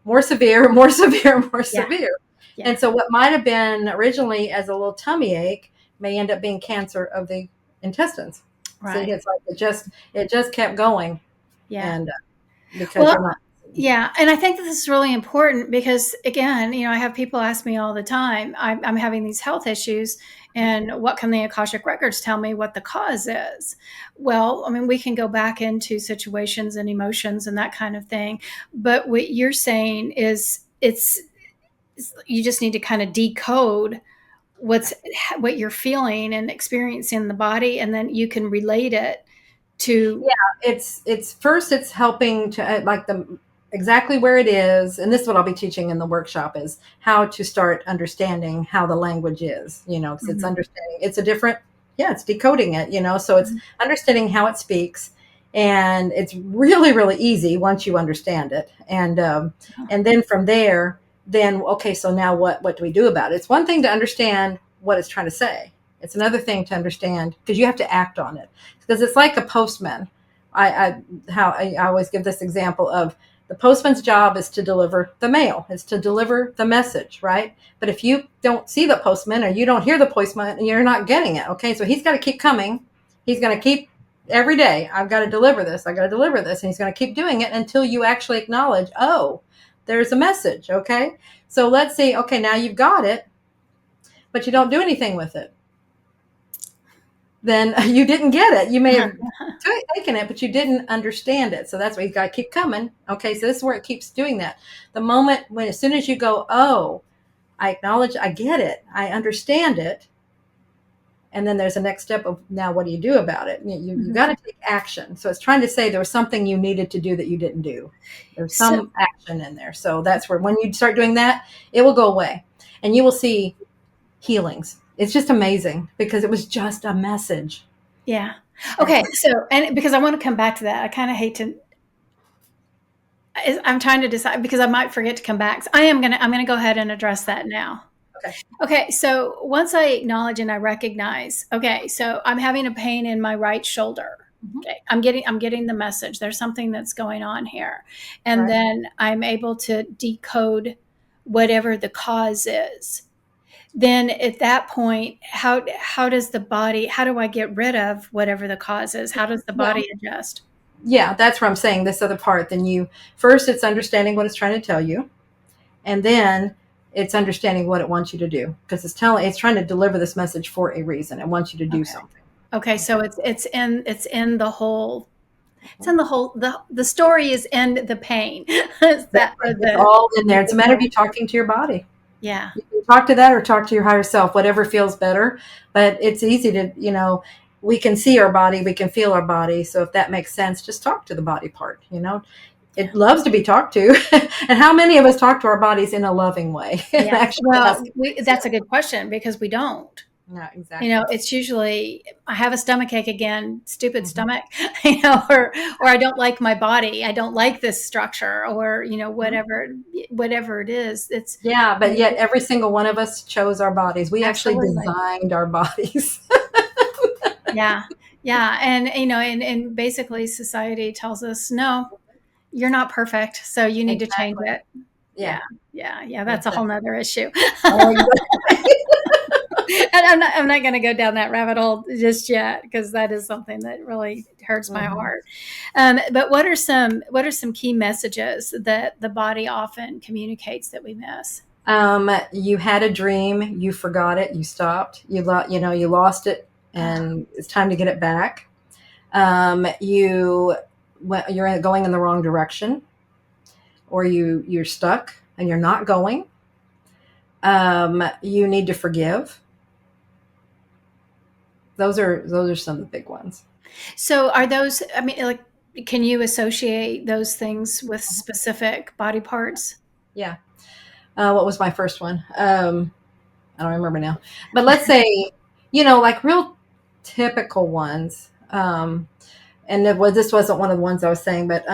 S1: more severe, more severe, more severe.
S2: Yeah.
S1: And so what might have been originally as a little tummy ache may end up being cancer of the intestines.
S2: Right.
S1: See, it's like it just kept going.
S2: Yeah.
S1: And because you're not.
S2: Yeah, and I think that this is really important because, again, I have people ask me all the time, I'm having these health issues, and what can the Akashic records tell me what the cause is? Well, I mean, we can go back into situations and emotions and that kind of thing, but what you're saying is you just need to kind of decode what you're feeling and experiencing in the body, and then you can relate it to.
S1: It's helping to like the exactly where it is, and this is what I'll be teaching in the workshop, is how to start understanding how the language is, because it's understanding, it's a different, it's decoding it, so it's understanding how it speaks. And it's really, really easy once you understand it. And then from there, then, okay, so now what do we do about it? It's one thing to understand what it's trying to say. It's another thing to understand, because you have to act on it, because it's like a postman. I always give this example of the postman's job is to deliver the mail. It's to deliver the message, right? But if you don't see the postman, or you don't hear the postman, you're not getting it. Okay, so he's got to keep coming. He's going to keep every day. I've got to deliver this. I got to deliver this, and he's going to keep doing it until you actually acknowledge, oh, there's a message. Okay, so let's see. Okay, now you've got it, but you don't do anything with it. Then you didn't get it. You may have taken it, but you didn't understand it. So that's why you've got to keep coming. Okay, so this is where it keeps doing that. The moment when, as soon as you go, oh, I acknowledge, I get it, I understand it, and then there's a next step of, now what do you do about it? You got to take action. So it's trying to say there was something you needed to do that you didn't do. There's some action in there. So that's where, when you start doing that, it will go away, and you will see healings. It's just amazing, because it was just a message.
S2: Yeah. Okay. So, and because I want to come back to that, I kind of hate to, I'm trying to decide, because I might forget to come back. So I'm going to go ahead and address that now. Okay. So once I acknowledge and I recognize, okay, so I'm having a pain in my right shoulder. Okay. I'm getting the message. There's something that's going on here. And then I'm able to decode whatever the cause is. Then at that point, how does the body, how do I get rid of whatever the cause is? How does the body adjust?
S1: Yeah, that's where I'm saying this other part. Then first it's understanding what it's trying to tell you, and then it's understanding what it wants you to do, because it's trying to deliver this message for a reason. It wants you to do something.
S2: Okay, so it's in the whole. It's in the whole, the story is in the pain.
S1: It's all in there. It's a matter of you talking to your body.
S2: Yeah.
S1: You can talk to that or talk to your higher self, whatever feels better. But it's easy to, we can see our body, we can feel our body. So if that makes sense, just talk to the body part, It loves to be talked to. And how many of us talk to our bodies in a loving way?
S2: Yeah. Actually, that's a good question, because we don't.
S1: No, exactly.
S2: It's usually, I have a stomach ache again, stupid stomach, or I don't like my body. I don't like this structure, or, whatever it is.
S1: But yet every single one of us chose our bodies. We actually designed our bodies.
S2: Yeah. And, and basically society tells us, no, you're not perfect, so you need to change it. Yeah. That's a whole nother issue. And I'm not going to go down that rabbit hole just yet, because that is something that really hurts my heart. But what are some key messages that the body often communicates that we miss?
S1: You had a dream, you forgot it, you stopped, you lost it, and it's time to get it back. You're going in the wrong direction, or you're stuck and you're not going. You need to forgive. Those are some of the big ones.
S2: So are those, I mean, like, can you associate those things with specific body parts?
S1: Yeah. What was my first one? I don't remember now. But let's say, like real typical ones. And this wasn't one of the ones I was saying, but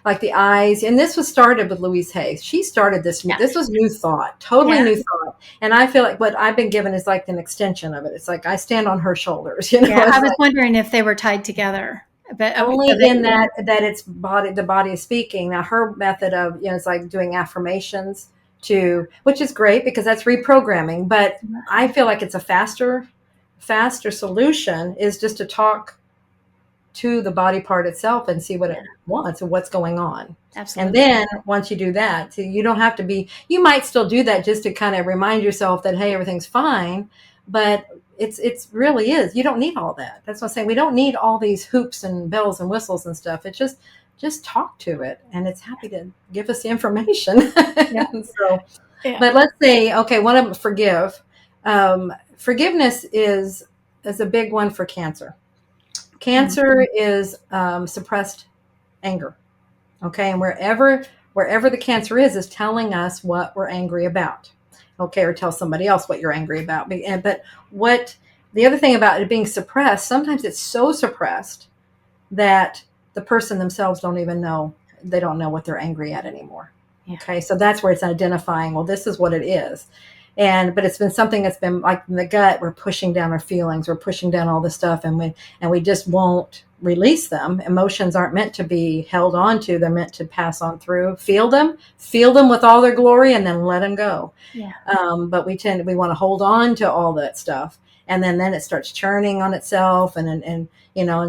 S1: like the eyes, and this was started with Louise Hay. She started this.
S2: Yeah.
S1: This was new thought, totally new thought. And I feel like what I've been given is like an extension of it. It's like I stand on her shoulders.
S2: Yeah, I was wondering if they were tied together. But
S1: only in that it's the body is speaking. Now her method of, it's like doing affirmations which is great because that's reprogramming. But I feel like it's a faster solution is just to talk to the body part itself and see what it wants and what's going on.
S2: Absolutely.
S1: And then once you do that, so you don't have to you might still do that just to kind of remind yourself that, hey, everything's fine. But it's really is. You don't need all that. That's what I'm saying. We don't need all these hoops and bells and whistles and stuff. It's just talk to it, and it's happy to give us the information. But let's say, okay, one of them, forgive. Forgiveness is a big one for cancer. Cancer is suppressed anger. Okay, and wherever the cancer is telling us what we're angry about. Okay, or tell somebody else what you're angry about. But what the other thing about it being suppressed, sometimes it's so suppressed that the person themselves don't even know. They don't know what they're angry at anymore. Yeah. Okay, so that's where it's identifying, well, this is what it is. But it's been something that's been like in the gut, we're pushing down our feelings, we're pushing down all this stuff, and we just won't release them. Emotions aren't meant to be held on to. They're meant to pass on through. Feel them with all their glory, and then let them go. Yeah. But we want to hold on to all that stuff. And then it starts churning on itself. And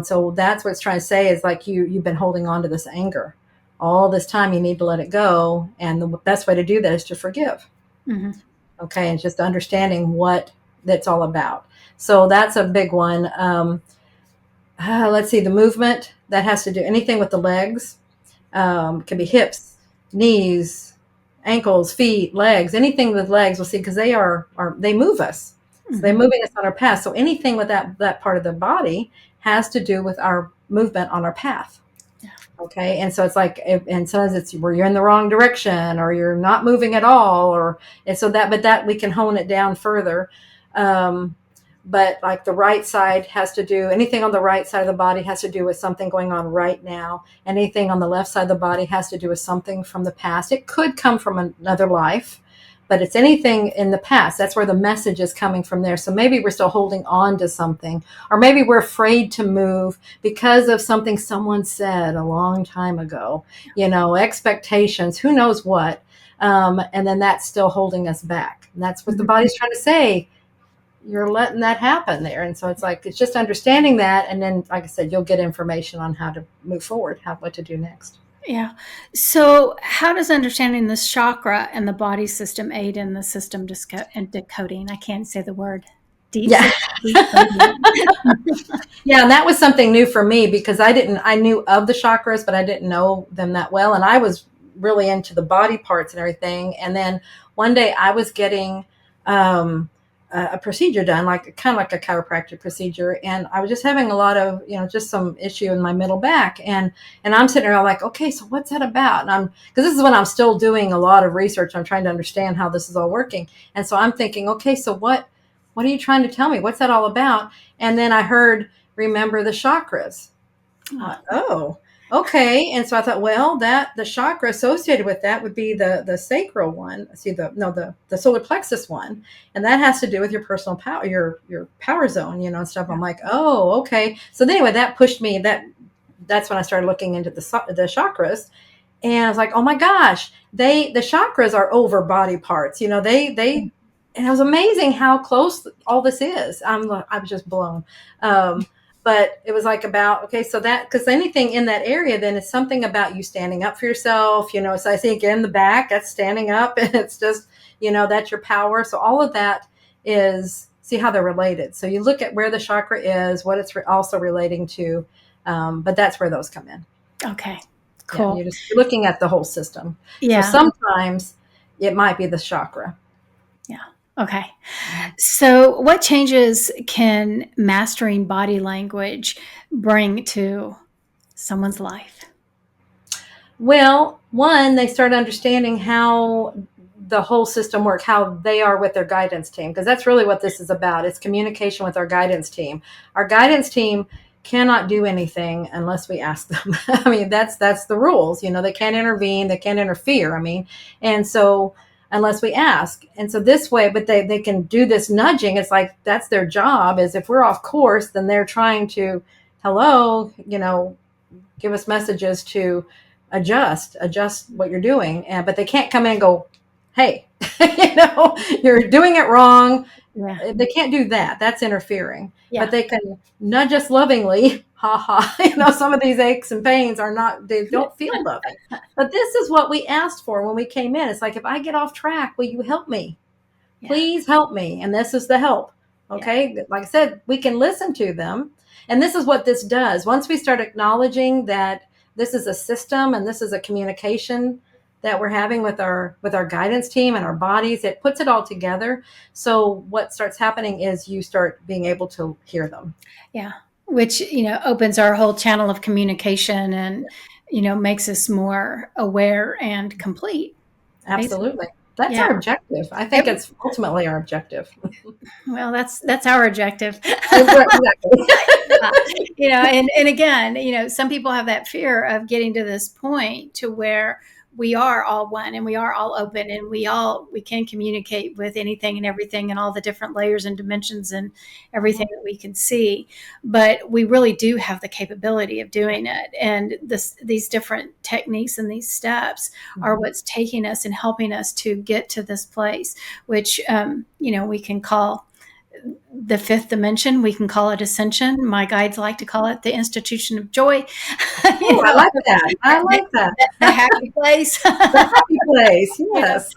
S1: so that's what it's trying to say is like you've been holding on to this anger all this time. You need to let it go. And the best way to do that is to forgive. Mm-hmm. Okay. And just understanding what that's all about. So that's a big one. Let's see, the movement that has to do anything with the legs. Can be hips, knees, ankles, feet, legs, anything with legs. We'll see, because they move us. So they're moving us on our path. So anything with that part of the body has to do with our movement on our path. Yeah. Okay. And so it's like, and sometimes it's where you're in the wrong direction or you're not moving at all, but we can hone it down further. But like the right side has to do, anything on the right side of the body has to do with something going on right now. Anything on the left side of the body has to do with something from the past. It could come from another life, but it's anything in the past. That's where the message is coming from there. So maybe we're still holding on to something, or maybe we're afraid to move because of something someone said a long time ago, expectations, who knows what. And then that's still holding us back. And that's what the body's trying to say. You're letting that happen there. And so it's just understanding that. And then, like I said, you'll get information on how to move forward, what to do next.
S2: Yeah. So how does understanding the chakra and the body system aid in the system decoding? I can't say the word.
S1: Yeah. Yeah. And that was something new for me because I knew of the chakras, but I didn't know them that well. And I was really into the body parts and everything. And then one day I was getting, a procedure done, kind of like a chiropractic procedure. And I was just having a lot of, just some issue in my middle back. And I'm sitting there like, okay, so what's that about? And because this is when I'm still doing a lot of research. I'm trying to understand how this is all working. And so I'm thinking, okay, so what are you trying to tell me? What's that all about? And then I heard, remember the chakras. Oh, okay. And so I thought, well, the chakra associated with that would be the sacral one. See, the solar plexus one. And that has to do with your personal power, your power zone, and stuff. I'm like, oh, okay. So anyway, that pushed me. That's when I started looking into the chakras. And I was like, oh my gosh, the chakras are over body parts. They and it was amazing how close all this is. I was just blown. But it was like about, okay, so that, because anything in that area, then it's something about you standing up for yourself, so I think in the back, that's standing up, and it's just, that's your power. So all of that is, see how they're related. So you look at where the chakra is, what it's also relating to, but that's where those come in.
S2: Okay, cool.
S1: Yeah, you're looking at the whole system.
S2: Yeah.
S1: So sometimes it might be the chakra.
S2: Yeah. Okay. So what changes can mastering body language bring to someone's life?
S1: Well, one, they start understanding how the whole system works, how they are with their guidance team, because that's really what this is about. It's communication with our guidance team. Our guidance team cannot do anything unless we ask them. I mean, that's the rules. They can't intervene, they can't interfere. I mean, and so unless we ask. And so this way, but they can do this nudging. It's like that's their job, is if we're off course, then they're trying to, hello, give us messages to adjust what you're doing. But they can't come in and go, hey, you're doing it wrong.
S2: Yeah.
S1: They can't do that. That's interfering.
S2: Yeah.
S1: But they can nudge us lovingly. Ha ha. Some of these aches and pains they don't feel loving. But this is what we asked for when we came in. It's like, if I get off track, will you help me? Yeah. Please help me. And this is the help. Okay. Yeah. Like I said, we can listen to them. And this is what this does. Once we start acknowledging that this is a system and this is a communication that we're having with our guidance team and our bodies, it puts it all together. So what starts happening is you start being able to hear them.
S2: Yeah. Which, opens our whole channel of communication and, makes us more aware and complete.
S1: Absolutely. That's our objective. I think it's ultimately our objective.
S2: Well, that's our objective.
S1: Exactly.
S2: And again, some people have that fear of getting to this point to where we are all one and we are all open and we can communicate with anything and everything and all the different layers and dimensions and everything that we can see. But we really do have the capability of doing it. And these different techniques and these steps are what's taking us and helping us to get to this place, which, we can call the fifth dimension. We can call it ascension. My guides like to call it the institution of joy.
S1: I like that. I like that.
S2: The happy place.
S1: The happy place. Yes.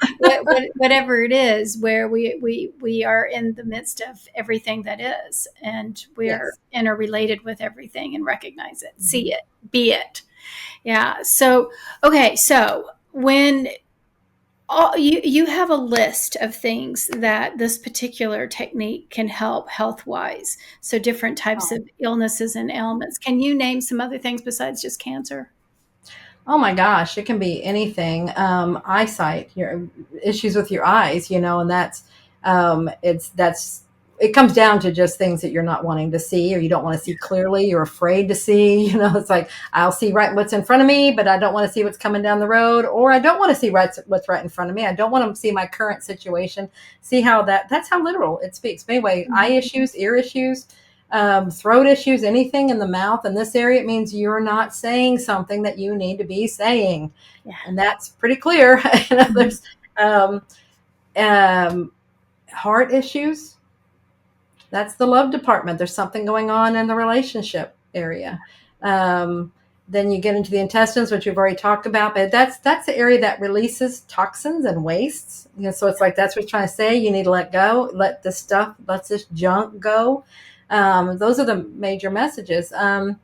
S2: Whatever it is, where we are in the midst of everything that is, and we're interrelated with everything and recognize it, see it, be it. Yeah. So, okay. So when you have a list of things that this particular technique can help health-wise. So different types of illnesses and ailments. Can you name some other things besides just cancer?
S1: Oh my gosh, it can be anything. Eyesight, your issues with your eyes, and it comes down to just things that you're not wanting to see, or you don't want to see clearly. You're afraid to see, it's like, I'll see right what's in front of me, but I don't want to see what's coming down the road, or I don't want to see what's right in front of me. I don't want to see my current situation. See how that's how literal it speaks. But anyway, eye issues, ear issues, throat issues, anything in the mouth in this area, it means you're not saying something that you need to be saying. Yeah. And that's pretty clear. There's heart issues. That's the love department. There's something going on in the relationship area. Then you get into the intestines, which we've already talked about, but that's the area that releases toxins and wastes. So it's like, that's what it's trying to say. You need to let go, let this junk go. Those are the major messages. Like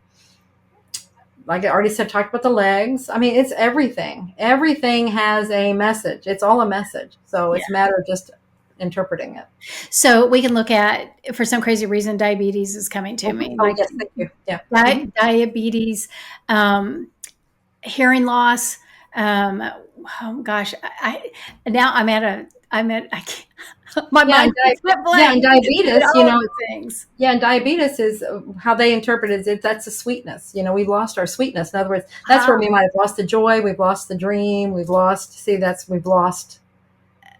S1: I already said, talked about the legs. I mean, it's everything. Everything has a message. It's all a message. So it's a matter of just interpreting it.
S2: So we can look at, for some crazy reason, diabetes is coming to me.
S1: Yes, thank you. Yeah.
S2: Diabetes, hearing loss. Oh gosh, I can't. My mind went blank.
S1: Yeah, and diabetes,
S2: things.
S1: Yeah, and diabetes is how they interpret it. That's a sweetness. We've lost our sweetness. In other words, that's where we might have lost the joy. We've lost the dream. We've lost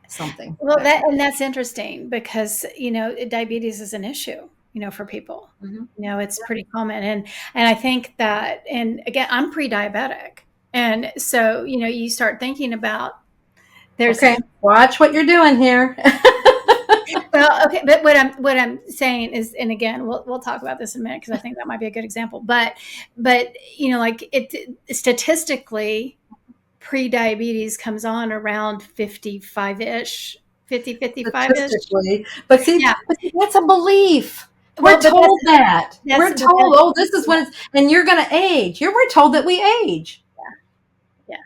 S1: something.
S2: Well, that's interesting because, diabetes is an issue, for people. Mm-hmm. It's pretty common. And I think that, and again, I'm pre-diabetic. And so, you start thinking about
S1: watch what you're doing here.
S2: Okay, but what I'm saying is, and again, we'll talk about this in a minute because I think that might be a good example. But like it statistically, pre-diabetes comes on around 55-ish, 50, 55-ish.
S1: Statistically. But see, that's a belief. We're
S2: Well, but
S1: told that.
S2: that's
S1: We're told, oh, this is when it's, and you're going to age. We're told that we age.
S2: yeah.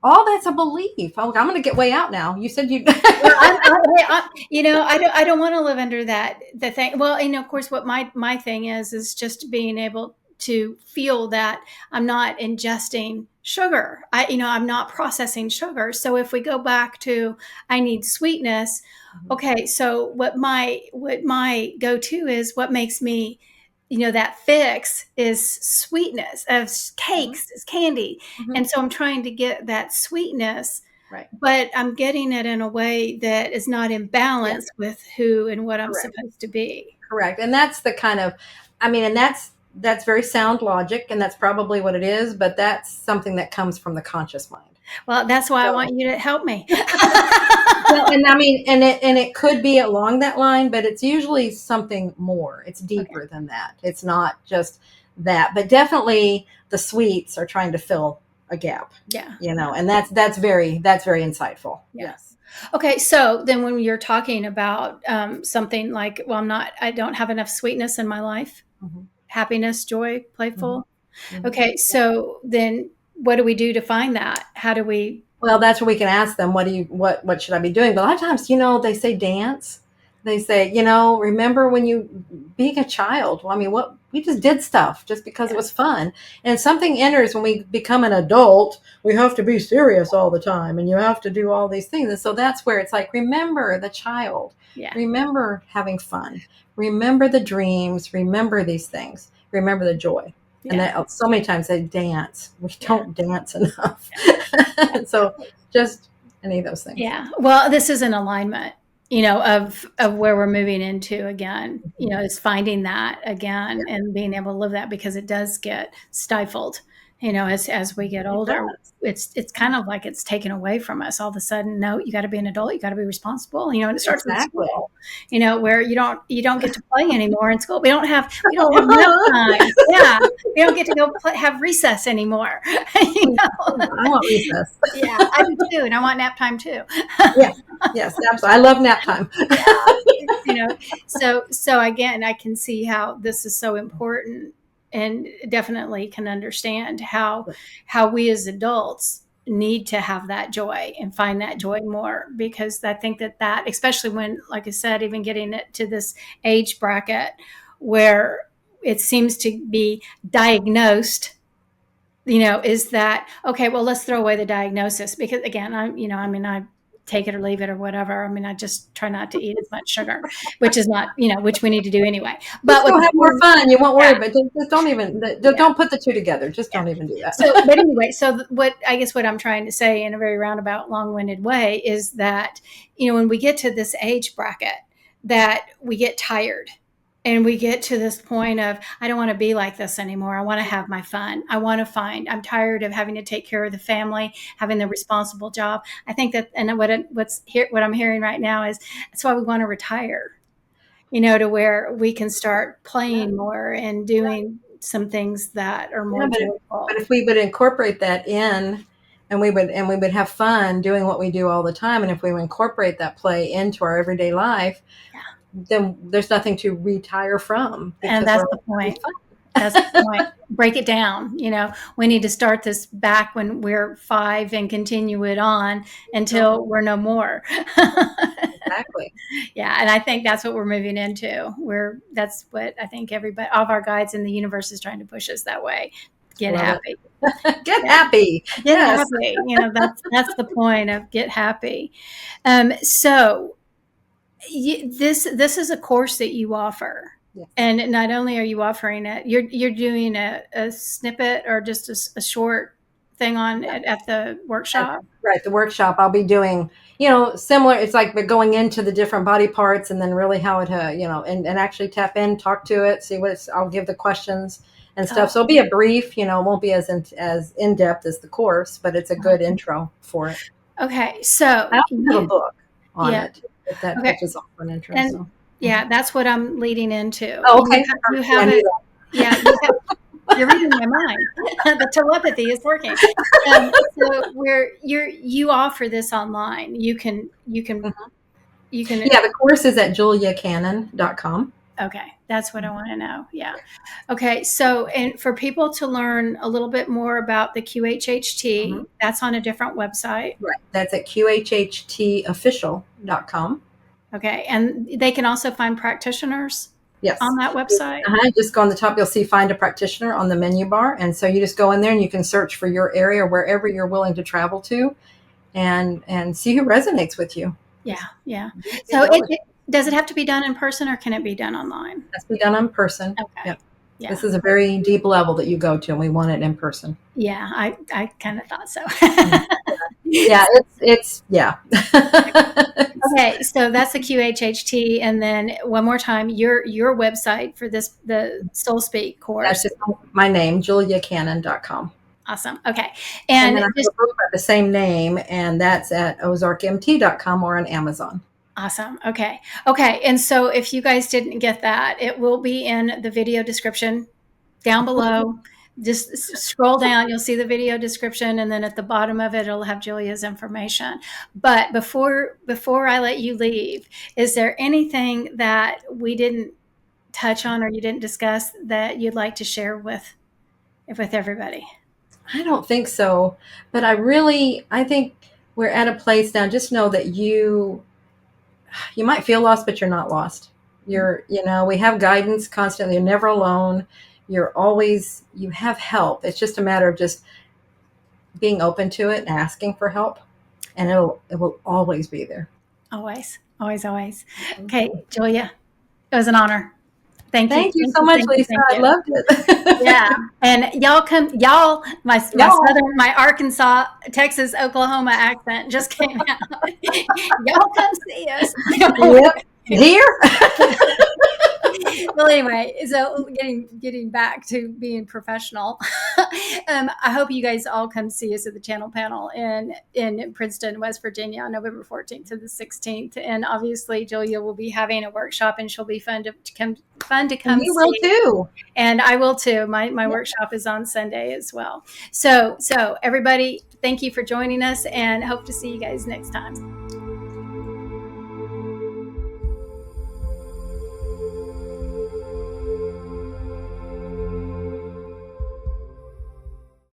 S1: All that's a belief. Oh, I'm going to get way out now. You said you.
S2: Well, I don't want to live under the thing. Well, of course, what my thing is just being able to feel that I'm not ingesting sugar. I'm not processing sugar. So if we go back to I need sweetness, okay. So what my go-to is what makes me, that fix is sweetness of cakes, is candy, and so I'm trying to get that sweetness.
S1: Right.
S2: But I'm getting it in a way that is not in balance with who and what I'm
S1: Correct.
S2: supposed to be.
S1: Correct. And that's the kind of, and that's very sound logic, and that's probably what it is, but that's something that comes from the conscious mind.
S2: Well, that's why I want you to help me.
S1: Well, and it could be along that line, but it's usually something more. It's deeper than that. It's not just that, but definitely the sweets are trying to fill a gap.
S2: Yeah.
S1: And that's very insightful.
S2: Yeah.
S1: Yes.
S2: Okay. So then when you're talking about something like, well, I don't have enough sweetness in my life, happiness, joy, playful. Okay. So then what do we do to find that? How do we?
S1: Well, that's where we can ask them, what should I be doing? But a lot of times, they say dance. They say, remember when you being a child? Well, we just did stuff just because it was fun. And something enters when we become an adult. We have to be serious all the time, and you have to do all these things. And so that's where it's like, remember the child.
S2: Yeah.
S1: Remember having fun. Remember the dreams. Remember these things. Remember the joy. Yeah. And that so many times they dance. We don't dance enough. So just any of those things.
S2: Yeah. Well, this is an alignment, of where we're moving into again, is finding that again and being able to live that, because it does get stifled, as we get older. It's kind of like it's taken away from us all of a sudden. No, you got to be an adult. You got to be responsible. And it starts with school, where you don't get to play anymore in school. We don't have nap time. Yeah, we don't get to go have recess anymore.
S1: I want recess.
S2: Yeah, I do too, and I want nap time too.
S1: Yes, absolutely. I love nap time.
S2: So again, I can see how this is so important, and definitely can understand how we as adults need to have that joy and find that joy more, because I think that especially when, like I said, even getting it to this age bracket where it seems to be diagnosed, is that, okay, well, let's throw away the diagnosis, because again, I take it or leave it or whatever. I just try not to eat as much sugar, which is not, which we need to do anyway. But
S1: we'll have more fun. You won't worry, but just don't even, don't put the two together. Just don't even do that.
S2: But anyway, what I'm trying to say in a very roundabout, long-winded way is that, when we get to this age bracket, that we get tired. And we get to this point of, I don't want to be like this anymore. I want to have my fun. I'm tired of having to take care of the family, having the responsible job. I think that, and what I'm hearing right now is that's why we want to retire, to where we can start playing more and doing some things that are more joyful.
S1: But if we would incorporate that in, and we would have fun doing what we do all the time, and if we would incorporate that play into our everyday life, then there's nothing to retire from.
S2: And that's the point. That's the point. Break it down. We need to start this back when we're 5 and continue it on until we're no more.
S1: Exactly.
S2: Yeah. And I think that's what we're moving into. That's what I think everybody, all of our guides in the universe is trying to push us that way. Get happy.
S1: Get happy.
S2: Get happy. That's the point of get happy. So this is a course that you offer. Yes. And not only are you offering it, you're doing a snippet or just a short thing on at the workshop.
S1: Right, the workshop I'll be doing, similar. It's like we're going into the different body parts, and then really how it, and actually tap in, talk to it, see what it's. I'll give the questions and stuff. So it'll be a brief, it won't be as in depth as the course, but it's a good intro for it.
S2: Okay, so
S1: I also have a book on it. If that catches off an interest.
S2: Yeah, that's what I'm leading into.
S1: Oh, okay.
S2: You
S1: I
S2: have
S1: knew
S2: it.
S1: that.
S2: Yeah, you're reading my mind. The telepathy is working. So you offer this online.
S1: Mhm.
S2: You can.
S1: Yeah, the course is at juliacannon.com.
S2: Okay, that's what I want to know. Yeah. Okay, so and for people to learn a little bit more about the QHHT,
S1: Mhm.
S2: that's on a different website.
S1: Right. That's at QHHTofficial.com.
S2: Okay, and they can also find practitioners on
S1: Yes.
S2: that website.
S1: Just go on the top, you'll see Find a Practitioner on the menu bar. And so you just go in there and you can search for your area, wherever you're willing to travel to, and see who resonates with you.
S2: Yeah, yeah.
S1: Just
S2: So
S1: go.
S2: does it have to be done in person or can it be done online?
S1: Has to be done in person.
S2: Okay.
S1: Yep.
S2: Yeah.
S1: This is a very deep level that you go to, and we want it in person.
S2: Yeah, I kind of thought so.
S1: Yeah, it's yeah.
S2: Okay, so that's the QHHT, and then one more time, your website for the Soul Speak
S1: That's
S2: course.
S1: just my name, juliacannon.com.
S2: Awesome. Okay,
S1: And
S2: and
S1: then I have
S2: just
S1: a book by the same name, and that's at ozarkmt.com or on Amazon.
S2: awesome. Okay, okay, and so if you guys didn't get that, it will be in the video description down below. Just scroll down, you'll see the video description, and then at the bottom of it, it'll have Julia's information. But before I let you leave, is there anything that we didn't touch on or you didn't discuss that you'd like to share with everybody?
S1: I don't think so, but I think we're at a place now. Just know that you might feel lost, but you're not lost. We have guidance constantly. You're never alone. You have help. It's just a matter of just being open to it and asking for help, and it will always be there.
S2: Always, always, always. Okay, Julia, it was an honor. Thank you.
S1: Thank you so much, Lisa.
S2: Thank
S1: I
S2: you.
S1: loved it.
S2: Yeah, and my southern, my Arkansas, Texas, Oklahoma accent just came out. Y'all come see us.
S1: Yep. Here.
S2: Well, anyway, so getting back to being professional, I hope you guys all come see us at the channel panel in Princeton, West Virginia, on November 14th to the 16th. And obviously, Julia will be having a workshop, and she'll be fun to come
S1: You will
S2: see.
S1: too.
S2: And I will too. My workshop is on Sunday as well. So everybody, thank you for joining us, and hope to see you guys next time.